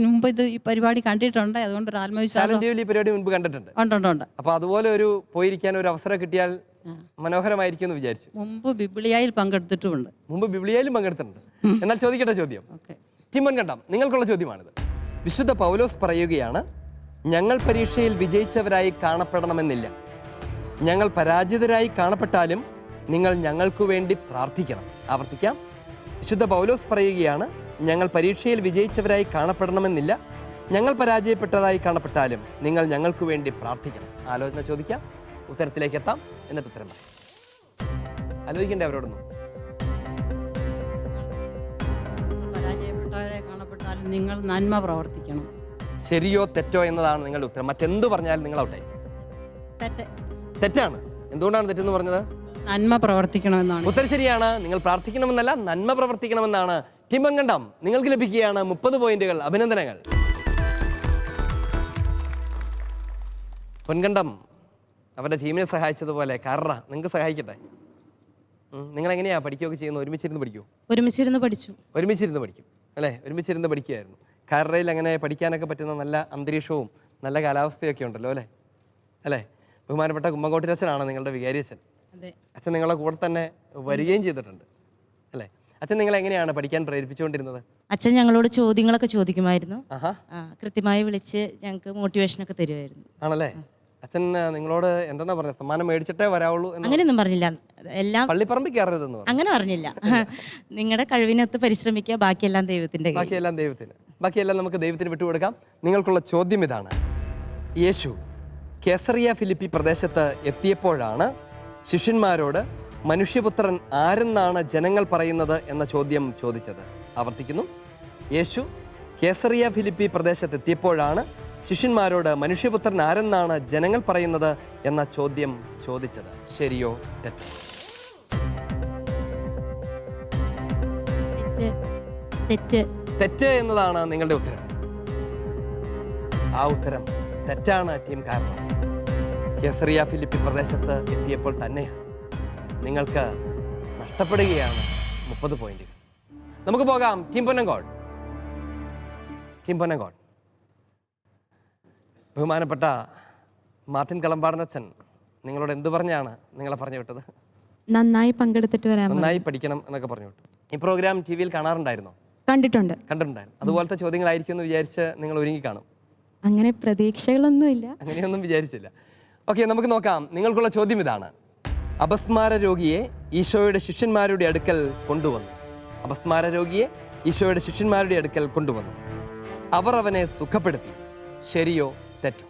മുമ്പ് ഈ പരിപാടി കണ്ടിട്ടുണ്ട്. അതുകൊണ്ട് ഒരു ആത്മവിശ്വാസം. ഈ പരിപാടി മുൻപ് കണ്ടിട്ടുണ്ട്. ഉണ്ട്. അപ്പൊ അതുപോലെ ഒരു പോയിരിക്കാൻ ഒരു അവസരം കിട്ടിയാൽ മനോഹരമായിരിക്കും എന്ന് വിചാരിച്ചു. മുമ്പ് ബിബ്ലിയായിൽ പങ്കെടുത്തിട്ടുമുണ്ട്. മുമ്പ് ബിബ്ലിയയിലും പങ്കെടുത്തിട്ടുണ്ട്. എന്നാൽ ചോദിക്കട്ടെ ചോദ്യം. ഓക്കെ. ടീം പൊൻകണ്ടം, നിങ്ങൾക്കുള്ള ചോദ്യമാണിത്. വിശുദ്ധ പൗലോസ് പറയുകയാണ്, ഞങ്ങൾ പരീക്ഷയിൽ വിജയിച്ചവരായി കാണപ്പെടണമെന്നില്ല. ഞങ്ങൾ പരാജിതരായി കാണപ്പെട്ടാലും നിങ്ങൾ ഞങ്ങൾക്കു വേണ്ടി പ്രാർത്ഥിക്കണം. ആവർത്തിക്കാം. വിശുദ്ധ പൗലോസ് പറയുകയാണ്, ഞങ്ങൾ പരീക്ഷയിൽ വിജയിച്ചവരായി കാണപ്പെടണമെന്നില്ല. ഞങ്ങൾ പരാജയപ്പെട്ടതായി കാണപ്പെട്ടാലും നിങ്ങൾ ഞങ്ങൾക്ക് വേണ്ടി പ്രാർത്ഥിക്കണം. ആലോചന ചോദിക്കാം, ഉത്തരത്തിലേക്ക് എത്താം, എന്നിട്ട് ഉത്തരം പറയാം. ആലോചിക്കണ്ടേ അവരോടൊന്നും? പരാജയപ്പെട്ടവരെ കാണപ്പെട്ടാലും നിങ്ങൾ നന്മ പ്രവർത്തിക്കണം. ശരിയോ തെറ്റോ എന്നതാണ് നിങ്ങളുടെ ഉത്തരം. മറ്റെന്ത് പറഞ്ഞാലും നിങ്ങൾ ഔട്ടായിരിക്കും. തെറ്റ്. തെറ്റാണ്. എന്തുകൊണ്ടാണ് തെറ്റെന്ന് പറഞ്ഞത്? നന്മ പ്രവർത്തിക്കണമെന്നാണ്. ഉത്തരം ശരിയാണ്. നിങ്ങൾ പ്രാർത്ഥിക്കണമെന്നല്ല, നന്മ പ്രവർത്തിക്കണമെന്നാണ്. ടീം പൊൻകണ്ടം, നിങ്ങൾക്ക് ലഭിക്കുകയാണ് 30 പോയിന്റുകൾ. അഭിനന്ദനങ്ങൾ. പൊൻകണ്ടം അവരുടെ ടീമിനെ സഹായിച്ചതുപോലെ കറ നിങ്ങൾക്ക് സഹായിക്കട്ടെ. നിങ്ങൾ എങ്ങനെയാ പഠിക്കുകയൊക്കെ ചെയ്യുന്നത്? ഒരുമിച്ചിരുന്ന് പഠിക്കൂ? ഒരുമിച്ചിരുന്ന് പഠിച്ചു. ഒരുമിച്ചിരുന്ന് പഠിക്കും അല്ലേ? ഒരുമിച്ചിരുന്ന് പഠിക്കുകയായിരുന്നു. കറയിൽ അങ്ങനെ പഠിക്കാനൊക്കെ പറ്റുന്ന നല്ല അന്തരീക്ഷവും നല്ല കാലാവസ്ഥയൊക്കെ ഉണ്ടല്ലോ അല്ലേ? അല്ലേ? ബഹുമാനപ്പെട്ട കുമ്മങ്കോട്ടിലച്ഛനാണ് നിങ്ങളുടെ വികാരിയച്ഛൻ. അച്ഛൻ നിങ്ങളെ കൂടെ തന്നെ വരികയും ചെയ്തിട്ടുണ്ട് അല്ലേ? അച്ഛൻ നിങ്ങൾ എങ്ങനെയാണ് പഠിക്കാൻ പ്രേരിപ്പിച്ചുകൊണ്ടിരുന്നത്? അച്ഛൻ ഞങ്ങളോട് ചോദ്യങ്ങളൊക്കെ ചോദിക്കുമായിരുന്നു. ആഹാ, കൃത്യമായി വിളിച്ച് ഞങ്ങൾക്ക് മോട്ടിവേഷനൊക്കെ തരുമായിരുന്നു. ആണല്ലേ? അച്ഛൻ നിങ്ങളോട് എന്താ പറഞ്ഞത്? സമ്മാനം മേടിച്ചിട്ടേ വരാവുള്ളൂ? അങ്ങനെയൊന്നും പറഞ്ഞില്ല. എല്ലാം പള്ളിപ്പറമ്പിൽ കയറരുതെന്ന് പറഞ്ഞു. അങ്ങനെ പറഞ്ഞില്ല. നിങ്ങളുടെ കഴിവിനൊത്ത് പരിശ്രമിക്കുക, ബാക്കിയെല്ലാം ദൈവത്തിന്റെ കയ്യിൽ. ബാക്കിയെല്ലാം ദൈവത്തിന്. ബാക്കിയെല്ലാം നമുക്ക് ദൈവത്തിന് വിട്ടുകൊടുക്കാം. നിങ്ങൾക്കുള്ള ചോദ്യം ഇതാണ്. യേശു കേസറിയ ഫിലിപ്പി പ്രദേശത്ത് എത്തിയപ്പോഴാണ് ശിഷ്യന്മാരോട് മനുഷ്യപുത്രൻ ആരെന്നാണ് ജനങ്ങൾ പറയുന്നത് എന്ന ചോദ്യം ചോദിച്ചത്. ആവർത്തിക്കുന്നു. യേശു കേസറിയ ഫിലിപ്പി പ്രദേശത്ത് എത്തിയപ്പോഴാണ് ശിഷ്യന്മാരോട് മനുഷ്യപുത്രൻ ആരെന്നാണ് ജനങ്ങൾ പറയുന്നത് എന്ന ചോദ്യം ചോദിച്ചത്. ശരിയോ തെറ്റോ? തെറ്റ് എന്നതാണ് നിങ്ങളുടെ ഉത്തരം. ആ ഉത്തരം തെറ്റാണ് ടീം. കാരണം കേസറിയ ഫിലിപ്പി പ്രദേശത്ത് എത്തിയപ്പോൾ തന്നെയാണ് നിങ്ങൾക്ക് നഷ്ടപ്പെടുകയാണ് 30 പോയിന്റുകൾ. നമുക്ക് പോകാം. ടീം പൊന്നങ്കോട്. ബഹുമാനപ്പെട്ട മാർട്ടിൻ കളമ്പാടനച്ഛൻ നിങ്ങളോട് എന്ത് പറഞ്ഞാണ് നിങ്ങളെ പറഞ്ഞു വിട്ടത്? നന്നായി പങ്കെടുത്തിട്ട് വരാം, നന്നായി പഠിക്കണം എന്നൊക്കെ പറഞ്ഞു വിട്ടു. ഈ പ്രോഗ്രാം TV-യിൽ കാണാറുണ്ടായിരുന്നോ? കണ്ടിട്ടുണ്ടായിരുന്നു. അതുപോലത്തെ ചോദ്യങ്ങളായിരിക്കും എന്ന് വിചാരിച്ച് നിങ്ങൾ ഒരുങ്ങി കാണും. അങ്ങനെ പ്രതീക്ഷകളൊന്നുമില്ല, അങ്ങനെയൊന്നും വിചാരിച്ചില്ല. ഓക്കെ, നമുക്ക് നോക്കാം. നിങ്ങൾക്കുള്ള ചോദ്യം ഇതാണ്. അപസ്മാര രോഗിയെ ഈശോയുടെ ശിഷ്യന്മാരുടെ അടുക്കൽ കൊണ്ടുവന്നു. അപസ്മാര രോഗിയെ ഈശോയുടെ ശിഷ്യന്മാരുടെ അടുക്കൽ കൊണ്ടുവന്നു. അവർ അവനെ സുഖപ്പെടുത്തി. ശരിയോ തെറ്റോ?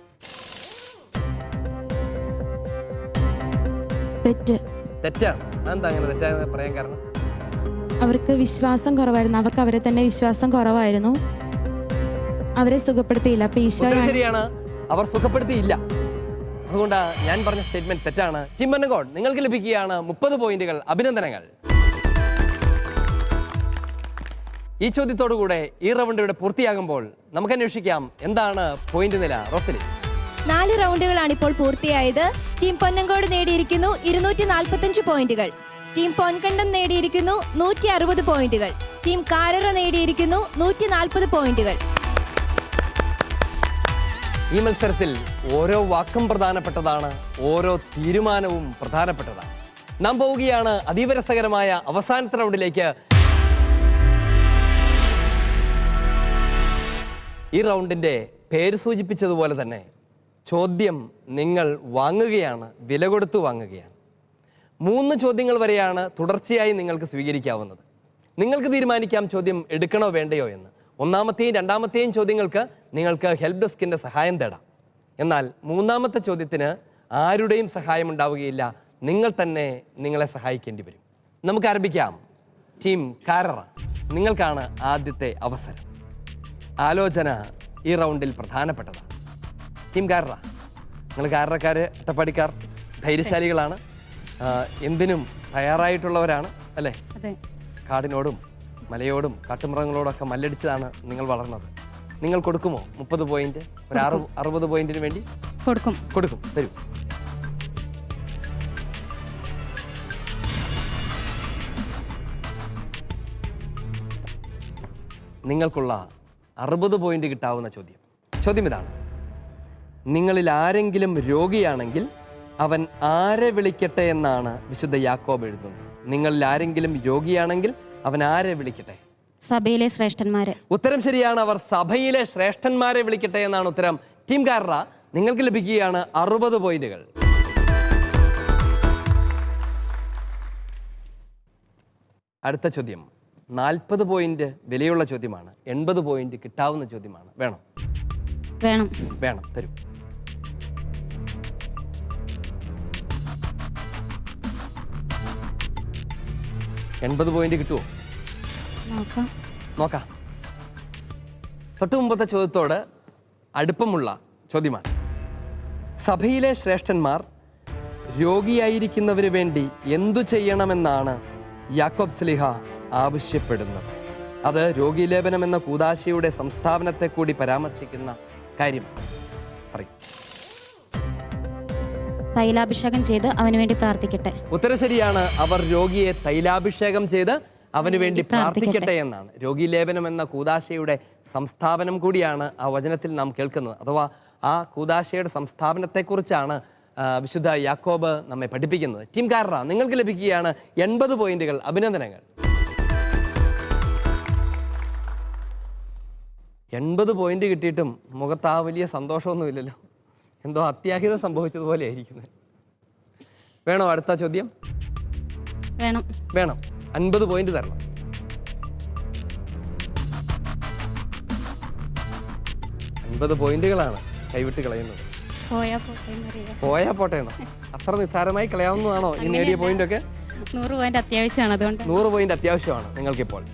തെറ്റാണ്. അതെന്താ അങ്ങനെ തെറ്റാന്ന് പറയാൻ കാരണം? അവർക്ക് വിശ്വാസം കുറവായിരുന്നു. അവർക്ക് അവരെ തന്നെ വിശ്വാസം കുറവായിരുന്നു. അവരെ സുഖപ്പെടുത്തിയില്ല. അപ്പൊ ഈശോ ശരിയാണ്, അവർ സുഖപ്പെടുത്തിയില്ല. അതുകൊണ്ട് ഞാൻ പറഞ്ഞ സ്റ്റേറ്റ്മെന്റ് തെറ്റാണ്. ടീം പൊന്നങ്കോട്, നിങ്ങൾക്ക് ലഭിക്കുകയാണ് 30 പോയിന്റുകൾ. അഭിനന്ദനങ്ങൾ. ഈ ചോദ്യത്തോടുകൂടെ ഈ റൗണ്ട് ഇവിടെ പൂർത്തിയാകുമ്പോൾ നമുക്ക് അന്വേഷിക്കാം എന്താണ് പോയിന്റ് നില. റോസലി, 4 റൗണ്ടുകളാണ് ഇപ്പോൾ പൂർത്തിയായത്. ടീം പൊന്നങ്കോട് നേടിയിരിക്കുന്നു 245 പോയിന്റുകൾ. ടീം പൊൻകണ്ടം നേടിയിരിക്കുന്നു 160 പോയിന്റുകൾ. ടീം കാരറ നേടിയിരിക്കുന്നു 140 പോയിന്റുകൾ. ഈ മത്സരത്തിൽ ഓരോ വാക്കും പ്രധാനപ്പെട്ടതാണ്, ഓരോ തീരുമാനവും പ്രധാനപ്പെട്ടതാണ്. നാം പോവുകയാണ് അതീവ രസകരമായ അവസാനത്തെ റൗണ്ടിലേക്ക്. ഈ റൗണ്ടിൻ്റെ പേര് സൂചിപ്പിച്ചതുപോലെ തന്നെ ചോദ്യം നിങ്ങൾ വാങ്ങുകയാണ്, വില കൊടുത്തു വാങ്ങുകയാണ്. 3 ചോദ്യങ്ങൾ വരെയാണ് തുടർച്ചയായി നിങ്ങൾക്ക് സ്വീകരിക്കാവുന്നത്. നിങ്ങൾക്ക് തീരുമാനിക്കാം ചോദ്യം എടുക്കണോ വേണ്ടയോ എന്ന്. 1ാമത്തെയും 2ാമത്തെയും ചോദ്യങ്ങൾക്ക് നിങ്ങൾക്ക് ഹെൽപ്പ് ഡെസ്കിൻ്റെ സഹായം തേടാം. എന്നാൽ 3ാമത്തെ ചോദ്യത്തിന് ആരുടെയും സഹായം ഉണ്ടാവുകയില്ല. നിങ്ങൾ തന്നെ നിങ്ങളെ സഹായിക്കേണ്ടി വരും. നമുക്ക് ആരംഭിക്കാം. ടീം കാരറ, നിങ്ങൾക്കാണ് ആദ്യത്തെ അവസരം. ആലോചന ഈ റൗണ്ടിൽ പ്രധാനപ്പെട്ടതാണ്. ടീം കാരറ, നിങ്ങൾ കാരറക്കാർ, അട്ടപ്പാടിക്കാർ ധൈര്യശാലികളാണ്, എന്തിനും തയ്യാറായിട്ടുള്ളവരാണ് അല്ലേ? കാടിനോടും മലയോടും കാട്ടുമൃഗങ്ങളോടൊക്കെ മല്ലടിച്ചതാണ് നിങ്ങൾ വളർന്നത്. നിങ്ങൾ കൊടുക്കുമോ 30 പോയിന്റ്? ഒരു 60 പോയിന്റിന് വേണ്ടി കൊടുക്കും. തരൂ. നിങ്ങൾക്കുള്ള 60 പോയിന്റ് കിട്ടാവുന്ന ചോദ്യം ഇതാണ്. നിങ്ങളിൽ ആരെങ്കിലും രോഗിയാണെങ്കിൽ അവൻ ആരെ വിളിക്കട്ടെ എന്നാണ് വിശുദ്ധ യാക്കോബ് എഴുതുന്നത്. നിങ്ങളിൽ ആരെങ്കിലും രോഗിയാണെങ്കിൽ അവൻ ആരെ വിളിക്കട്ടെ? സഭയിലെ ശ്രേഷ്ഠന്മാരെ. ഉത്തരം ശരിയാണ്. അവർ സഭയിലെ ശ്രേഷ്ഠന്മാരെ വിളിക്കട്ടെ എന്നാണ് ഉത്തരം. ടീം കാരറ, നിങ്ങൾക്ക് ലഭിക്കുകയാണ് 60 പോയിന്റുകൾ. അടുത്ത ചോദ്യം 40 പോയിന്റ് വിലയുള്ള ചോദ്യമാണ്. 80 പോയിന്റ് കിട്ടാവുന്ന ചോദ്യമാണ്. വേണം? വേണം. വേണം, തരൂ. $80 പോയിന്റ് കിട്ടുമോ? നോക്കാം. നോക്കാം. തൊട്ടു മുമ്പത്തെ ചോദ്യത്തോട് അടുപ്പമുള്ള ചോദ്യമാണ്. സഭയിലെ ശ്രേഷ്ഠന്മാർ രോഗിയായിരിക്കുന്നവന് വേണ്ടി എന്തു ചെയ്യണമെന്നാണ് യാക്കോബ് സ്ലീഹ ആവശ്യപ്പെടുന്നത്? അത് രോഗീലേപനം എന്ന കൂദാശയുടെ സംസ്ഥാപനത്തെ കൂടി പരാമർശിക്കുന്ന കാര്യമാണ്. പറയും. തൈലാഭിഷേകം ചെയ്ത് അവന് വേണ്ടി പ്രാർത്ഥിക്കട്ടെ. ഉത്തരം ശരിയാണ്. അവർ രോഗിയെ തൈലാഭിഷേകം ചെയ്ത് അവന് വേണ്ടി പ്രാർത്ഥിക്കട്ടെ എന്നാണ്. രോഗീലേപനം എന്ന കൂദാശയുടെ സംസ്ഥാപനം കൂടിയാണ് ആ വചനത്തിൽ നാം കേൾക്കുന്നത്. അഥവാ ആ കൂദാശയുടെ സംസ്ഥാപനത്തെക്കുറിച്ചാണ് വിശുദ്ധ യാക്കോബ് നമ്മെ പഠിപ്പിക്കുന്നത്. ടീം കാരറ, നിങ്ങൾക്ക് ലഭിക്കുകയാണ് 80 പോയിന്റുകൾ. അഭിനന്ദനങ്ങൾ. 80 പോയിന്റ് കിട്ടിയിട്ടും മുഖത്ത് ആ വലിയ സന്തോഷമൊന്നുമില്ലല്ലോ. എന്തോ അത്യാഹിതം സംഭവിച്ചതുപോലെ ആയിരിക്കുന്നത്. വേണോ അടുത്ത ചോദ്യം? വേണം. വേണം. 50 പോയിന്റ് തരണം. പോയിന്റുകളാണ് കൈവിട്ട് കളയുന്നത്. പോയാ പോട്ടെ എന്നോ? അത്ര നിസ്സാരമായി കളയാവുന്നതാണോ ഈ നേടിയ പോയിന്റ് ഒക്കെ? 100 പോയിന്റ് അത്യാവശ്യമാണ്. അതുകൊണ്ട് 100 പോയിന്റ് അത്യാവശ്യമാണ് നിങ്ങൾക്കിപ്പോൾ.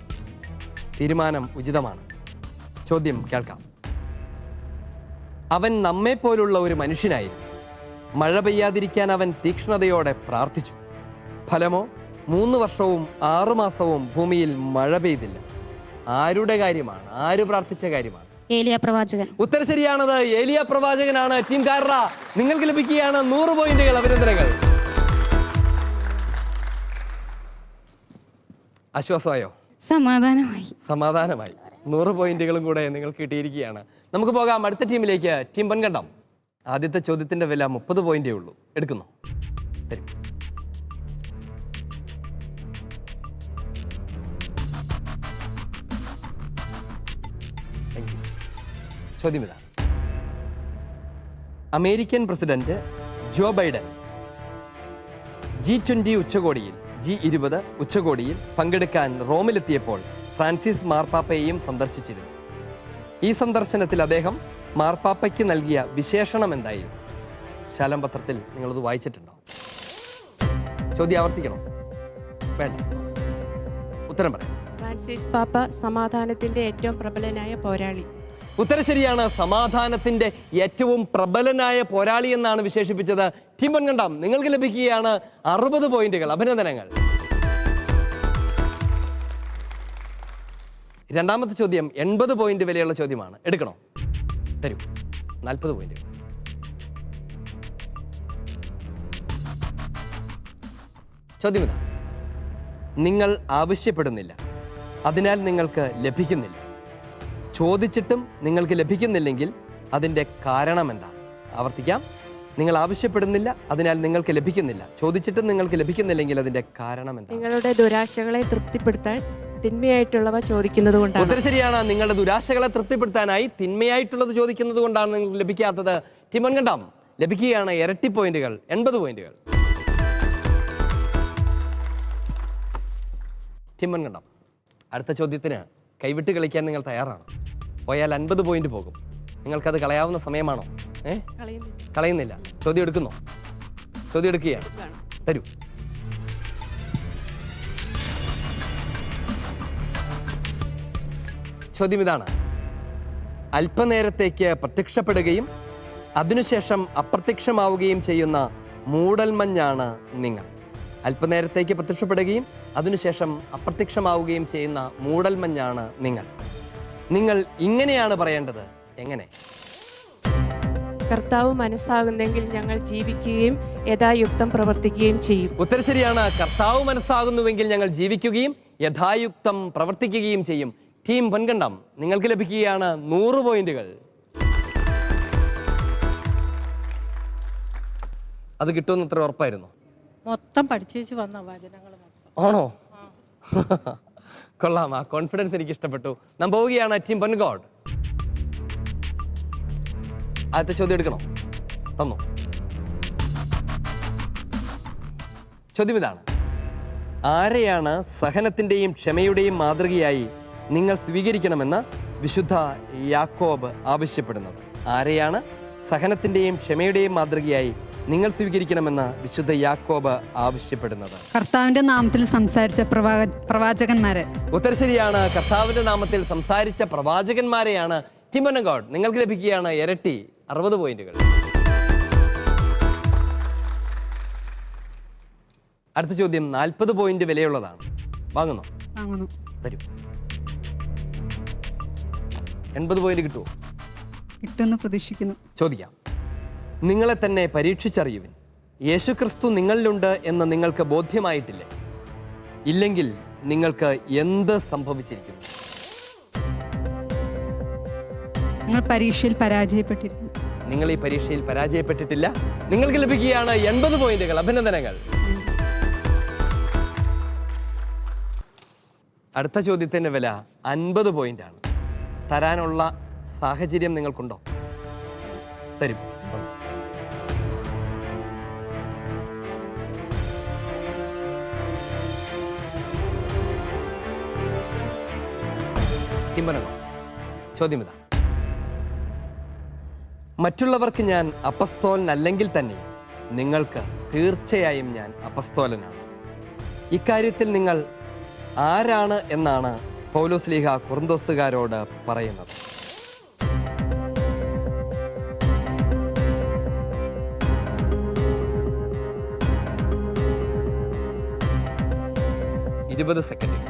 തീരുമാനം ഉചിതമാണ്. ചോദ്യം കേൾക്കാം. അവൻ നമ്മെപ്പോലുള്ള ഒരു മനുഷ്യനായിരുന്നു. മഴ പെയ്യാതിരിക്കാൻ അവൻ തീക്ഷ്ണതയോടെ പ്രാർത്ഥിച്ചു. ഫലമോ 3 വർഷവും 6 മാസവും ഭൂമിയിൽ മഴ പെയ്തില്ല. ആരുടെ കാര്യമാണ്? ആര് പ്രാർത്ഥിച്ച കാര്യമാണ്? ഏലിയ പ്രവാചകൻ. ഉത്തരം ശരിയാണത്. ഏലിയ പ്രവാചകനാണ്. ടീം കാരറ, നിങ്ങൾക്ക് ലഭിക്കുകയാണ് 100 പോയിന്റുകൾ. അഭിനന്ദനങ്ങൾ. ആശ്വാസമായോ? സമാധാനമായി. സമാധാനമായി. 100 പോയിന്റുകളും കൂടെ നിങ്ങൾക്ക് കിട്ടിയിരിക്കുകയാണ്. നമുക്ക് പോകാം അടുത്ത ടീമിലേക്ക്. ടീം പൊൻകണ്ടം, ആദ്യത്തെ ചോദ്യത്തിന്റെ വില 30 പോയിന്റേ ഉള്ളൂ. എടുക്കുന്നോ? തരും. ചോദ്യം ഇതാണ്. American president Joe Biden G20 ഉച്ചകോടിയിൽ G20 ഉച്ചകോടിയിൽ പങ്കെടുക്കാൻ റോമിലെത്തിയപ്പോൾ ഫ്രാൻസിസ് മാർപ്പാപ്പയെയും സന്ദർശിച്ചിരുന്നു. ഈ സന്ദർശനത്തിൽ അദ്ദേഹം മാർപ്പാപ്പയ്ക്ക് നൽകിയ വിശേഷണം എന്തായിരുന്നു? ശാലം പത്രത്തിൽ നിങ്ങളത് വായിച്ചിട്ടുണ്ടോ? ചോദ്യം ആവർത്തിക്കണം? വേണ്ട. ഉത്തരം പറയാം. ഫ്രാൻസിസ് പാപ്പ സമാധാനത്തിന്റെ ഏറ്റവും പ്രബലനായ പോരാളി. ഉത്തരം ശരിയാണ്. സമാധാനത്തിന്റെ ഏറ്റവും പ്രബലനായ പോരാളി എന്നാണ് വിശേഷിപ്പിച്ചത്. ടീം പൊൻകണ്ടം, നിങ്ങൾക്ക് ലഭിക്കുകയാണ് 60 പോയിന്റുകൾ. അഭിനന്ദനങ്ങൾ. രണ്ടാമത്തെ ചോദ്യം 80 പോയിന്റ് വിലയുള്ള ചോദ്യമാണ്. എടുക്കണോ? തരൂ. 40 പോയിന്റ്. ചോദ്യം ഇതാ. നിങ്ങൾ ആവശ്യപ്പെടുന്നില്ല, അതിനാൽ നിങ്ങൾക്ക് ലഭിക്കുന്നില്ല. ചോദിച്ചിട്ടും നിങ്ങൾക്ക് ലഭിക്കുന്നില്ലെങ്കിൽ അതിൻ്റെ കാരണം എന്താണ്? ആവർത്തിക്കാം. നിങ്ങൾ ആവശ്യപ്പെടുന്നില്ല, അതിനാൽ നിങ്ങൾക്ക് ലഭിക്കുന്നില്ല. ചോദിച്ചിട്ടും നിങ്ങൾക്ക് ലഭിക്കുന്നില്ലെങ്കിൽ അതിൻ്റെ കാരണം എന്താണ്? നിങ്ങളുടെ ദുരാശകളെ തൃപ്തിപ്പെടുത്താൻ തിന്മയായിട്ടുള്ളവ ചോദിക്കുന്നത് കൊണ്ടാണ്. ഉത്തരം ശരിയാണ്. നിങ്ങളുടെ ദുരാശകളെ തൃപ്തിപ്പെടുത്താനായി തിന്മയായിട്ടുള്ളത് ചോദിക്കുന്നത് കൊണ്ടാണ് നിങ്ങൾക്ക് ലഭിക്കാത്തത്. ടീം പൊൻകണ്ടം, ലഭിക്കുകയാണ് ഇരട്ടി പോയിന്റുകൾ. 80 പോയിന്റുകൾ. ടീം പൊൻകണ്ടം, അടുത്ത ചോദ്യത്തിന് കൈവിട്ട് കളിക്കാൻ നിങ്ങൾ തയ്യാറാണ്? പോയാൽ 50 പോയിന്റ് പോകും. നിങ്ങൾക്കത് കളയാവുന്ന സമയമാണോ? കളയുന്നില്ല. ചോദ്യം എടുക്കുന്നോ? ചോദ്യം എടുക്കുകയാണ്. തരൂ. ചോദ്യം ഇതാണ്. അല്പനേരത്തേക്ക് പ്രത്യക്ഷപ്പെടുകയും അതിനുശേഷം അപ്രത്യക്ഷമാവുകയും ചെയ്യുന്ന മൂടൽമഞ്ഞാണ് നിങ്ങൾ. അല്പനേരത്തേക്ക് പ്രത്യക്ഷപ്പെടുകയും അതിനുശേഷം അപ്രത്യക്ഷമാവുകയും ചെയ്യുന്ന മൂടൽമഞ്ഞാണ് നിങ്ങൾ. നിങ്ങൾ ഇങ്ങനെയാണ് പറയേണ്ടത്. എങ്ങനെ? കർത്താവ് മനസ്സാകുന്നെങ്കിൽ ഞങ്ങൾ ജീവിക്കുകയും യഥായുക്തം പ്രവർത്തിക്കുകയും ചെയ്യും. ഉത്തരം ശരിയാണ്. കർത്താവ് മനസ്സാകുന്നുവെങ്കിൽ ഞങ്ങൾ ജീവിക്കുകയും യഥായുക്തം പ്രവർത്തിക്കുകയും ചെയ്യും. ടീം പൊൻകണ്ടം, നിങ്ങൾക്ക് ലഭിക്കുകയാണ് 100 പോയിന്റുകൾ. അത് കിട്ടുമെന്ന് ഇത്ര ഉറപ്പായിരുന്നു? മൊത്തം പഠിച്ചേച്ച് വന്ന വചനങ്ങൾ മൊത്തം. ആണോ? കൊള്ളാം, ആ കോൺഫിഡൻസ് എനിക്ക് ഇഷ്ടപ്പെട്ടു. നാം പോവുകയാണ് ടീം പൊൻഗോഡ്. ആദ്യത്തെ ചോദ്യം എടുക്കണോ? തന്നോ. ചോദ്യം ഇതാണ്: ആരെയാണ് സഹനത്തിൻ്റെയും ക്ഷമയുടെയും മാതൃകയായി നിങ്ങൾ സ്വീകരിക്കണമെന്ന് വിശുദ്ധ യാക്കോബ് ആവശ്യപ്പെടുന്നത്? ആരെയാണ് സഹനത്തിൻ്റെയും ക്ഷമയുടെയും മാതൃകയായി നിങ്ങൾ സ്വീകരിക്കണമെന്ന് വിശുദ്ധ യാക്കോബ് ആവശ്യപ്പെടുന്നത്? കർത്താവിന്റെ നാമത്തിൽ സംസാരിച്ച പ്രവാചകന്മാരെ. ഉത്തരം ശരിയാണ്. കർത്താവിന്റെ നാമത്തിൽ സംസാരിച്ച പ്രവാചകന്മാരെയാണ്. ടീം പൊന്നങ്കോട്, നിങ്ങൾക്ക് ലഭിക്കുകയാണ് ഇരട്ടി 60 പോയിന്റുകൾ. അടുത്ത ചോദ്യം 40 പോയിന്റ് വിലയുള്ളതാണ്. വാങ്ങുന്നു? തരൂ. 80 പോയിന്റ് കിട്ടുമോ? കിട്ടുമെന്ന് പ്രതീക്ഷിക്കുന്നു. ചോദിക്കാം. നിങ്ങളെ തന്നെ പരീക്ഷിച്ചറിയുവിൻ. യേശുക്രിസ്തു നിങ്ങളിലുണ്ട് എന്ന് നിങ്ങൾക്ക് ബോധ്യമായിട്ടില്ലേ? ഇല്ലെങ്കിൽ നിങ്ങൾക്ക് എന്ത് സംഭവിച്ചിരിക്കുന്നു? നിങ്ങൾ പരീക്ഷയിൽ പരാജയപ്പെട്ടിരിക്കുന്നു. നിങ്ങൾ ഈ പരീക്ഷയിൽ പരാജയപ്പെട്ടിട്ടില്ല. നിങ്ങൾക്ക് ലഭിക്കുകയാണ് 80 പോയിന്റുകൾ. അഭിനന്ദനങ്ങൾ. അടുത്ത ചോദ്യത്തിൻ്റെ വില 50 പോയിന്റാണ്. തരാനുള്ള സാഹചര്യം നിങ്ങൾക്കുണ്ടോ? തരും. ചോദ്യം ഇതാ: മറ്റുള്ളവർക്ക് ഞാൻ അപ്പസ്തോലനല്ലെങ്കിൽ തന്നെ നിങ്ങൾക്ക് തീർച്ചയായും ഞാൻ അപ്പസ്തോലനാണ്. ഇക്കാര്യത്തിൽ നിങ്ങൾ ആരാണ് എന്നാണ് പൗലോസ്ലീഹ കൊറിന്തോസുകാരോട് പറയുന്നത്? സെക്കൻഡ്.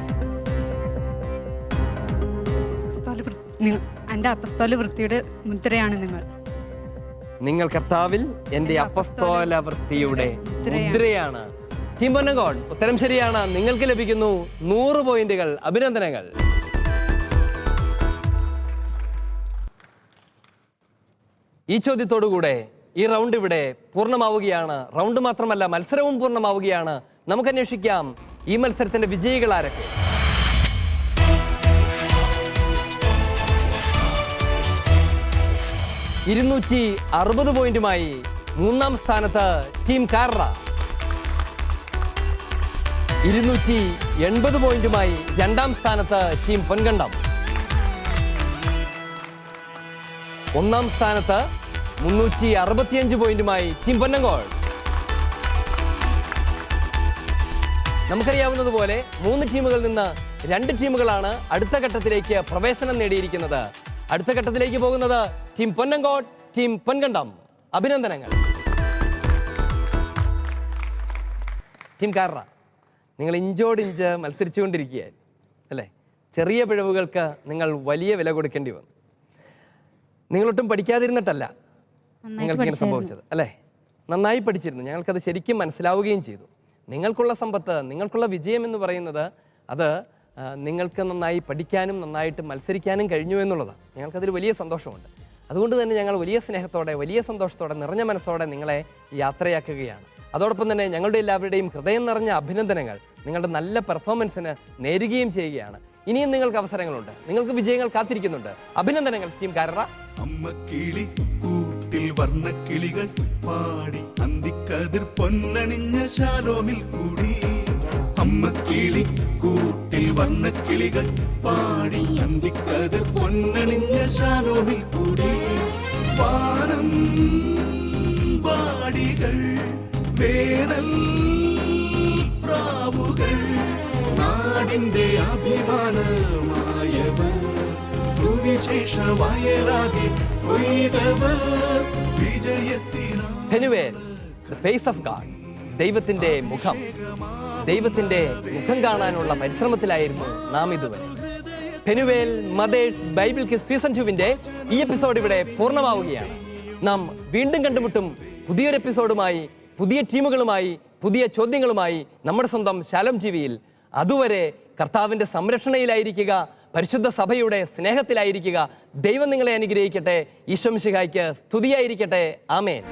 എൻ്റെ അപ്പസ്തോല വൃത്തിയുടെ മുദ്രയാണ് നിങ്ങൾ. നിങ്ങൾ കർത്താവിൽ എൻ്റെ അപ്പസ്തോല വൃത്തിയുടെ മുദ്രയാണ്. ടീം പൊന്നങ്കോട്, ഉത്തരം ശരിയാണ്. നിങ്ങൾക്ക് ലഭിക്കുന്നു 100 പോയിന്റുകൾ. അഭിനന്ദനങ്ങൾ. ഈ ചോദ്യത്തോടുകൂടെ ഈ റൗണ്ട് ഇവിടെ പൂർണ്ണമാവുകയാണ്. റൗണ്ട് മാത്രമല്ല, മത്സരവും പൂർണ്ണമാവുകയാണ്. നമുക്ക് അന്വേഷിക്കാം ഈ മത്സരത്തിന്റെ വിജയികൾ ആരൊക്കെ. $260 പോയിന്റുമായി 3-ാം സ്ഥാനത്ത് ടീം കാറ. 280 പോയിന്റുമായി 2-ാം സ്ഥാനത്ത് ടീം പൊൻകണ്ടം. 1-ാം സ്ഥാനത്ത് 365 പോയിന്റുമായി ടീം പൊന്നങ്കോട്. നമുക്കറിയാവുന്നതുപോലെ 3 ടീമുകളിൽ നിന്ന് 2 ടീമുകളാണ് അടുത്ത ഘട്ടത്തിലേക്ക് പ്രവേശനം നേടിയിരിക്കുന്നത്. അടുത്ത ഘട്ടത്തിലേക്ക് പോകുന്നത് ടീം പൊന്നങ്കോട്, ടീം പൊൻകണ്ടം. അഭിനന്ദനങ്ങൾ. ടീം കാറ, നിങ്ങൾ ഇഞ്ചോടിഞ്ച് മത്സരിച്ചുകൊണ്ടിരിക്കുകയായിരുന്നു അല്ലേ? ചെറിയ പിഴവുകൾക്ക് നിങ്ങൾ വലിയ വില കൊടുക്കേണ്ടി വന്നു. നിങ്ങളൊട്ടും പഠിക്കാതിരുന്നിട്ടല്ല നിങ്ങൾക്കിങ്ങനെ സംഭവിച്ചത് അല്ലേ? നന്നായി പഠിച്ചിരുന്നു. ഞങ്ങൾക്കത് ശരിക്കും മനസ്സിലാവുകയും ചെയ്തു. നിങ്ങൾക്കുള്ള സമ്പത്ത്, നിങ്ങൾക്കുള്ള വിജയം എന്ന് പറയുന്നത് അത് നിങ്ങൾക്ക് നന്നായി പഠിക്കാനും നന്നായിട്ട് മത്സരിക്കാനും കഴിഞ്ഞു എന്നുള്ളതാണ്. ഞങ്ങൾക്കതിൽ വലിയ സന്തോഷമുണ്ട്. അതുകൊണ്ട് തന്നെ ഞങ്ങൾ വലിയ സ്നേഹത്തോടെ, വലിയ സന്തോഷത്തോടെ, നിറഞ്ഞ മനസ്സോടെ നിങ്ങളെ യാത്രയാക്കുകയാണ്. അതോടൊപ്പം തന്നെ ഞങ്ങളുടെ എല്ലാവരുടെയും ഹൃദയം നിറഞ്ഞ അഭിനന്ദനങ്ങൾ നിങ്ങളുടെ നല്ല പെർഫോമൻസിന് നേരുകയും ചെയ്യുകയാണ്. ഇനിയും നിങ്ങൾക്ക് അവസരങ്ങളുണ്ട്, നിങ്ങൾക്ക് വിജയങ്ങൾ കാത്തിരിക്കുന്നുണ്ട്. അഭിനന്ദനങ്ങൾ ടീം കാറ. അമ്മക്കിളി കൂട്ടിൽ വർണ്ണക്കിളികൾ പാടി അന്തിക്കതിർ പൊന്നണിഞ്ഞ ശാലോമിൽ കൂടി. അമ്മക്കിളി കൂട്ടിൽ വർണ്ണക്കിളികൾ പാടി അന്തിക്കതിർ പൊന്നണിഞ്ഞ ശാലോമിൽ കൂടി. വാനം വാടികൾ, വേനൽ പ്രാവുകൾ, നാടിന്റെ അഭിമാനമായവർ, സുവിശേഷ വയലാകെ കൊയ്തവർ വിജയത്തിനാ. Penuel, the face of God, ദൈവത്തിന്റെ മുഖം. ദൈവത്തിന്റെ മുഖം കാണാനുള്ള പരിശ്രമത്തിലായിരുന്നു നാം ഇതുവരെ. Penuel mothers Bible quiz season 2-ന്റെ ഈ എപ്പിസോഡ് ഇവിടെ പൂർണ്ണമാവുകയാണ്. നാം വീണ്ടും കണ്ടുമുട്ടും പുതിയൊരു എപ്പിസോഡുമായി, പുതിയ ടീമുകളുമായി, പുതിയ ചോദ്യങ്ങളുമായി നമ്മുടെ സ്വന്തം ശാലോം ടിവിയിൽ. അതുവരെ കർത്താവിൻ്റെ സംരക്ഷണയിലായിരിക്കുക, പരിശുദ്ധ സഭയുടെ സ്നേഹത്തിലായിരിക്കുക. ദൈവം നിങ്ങളെ അനുഗ്രഹിക്കട്ടെ. ഈശോ മിശിഹായ്ക്ക് സ്തുതിയായിരിക്കട്ടെ. ആമേൻ.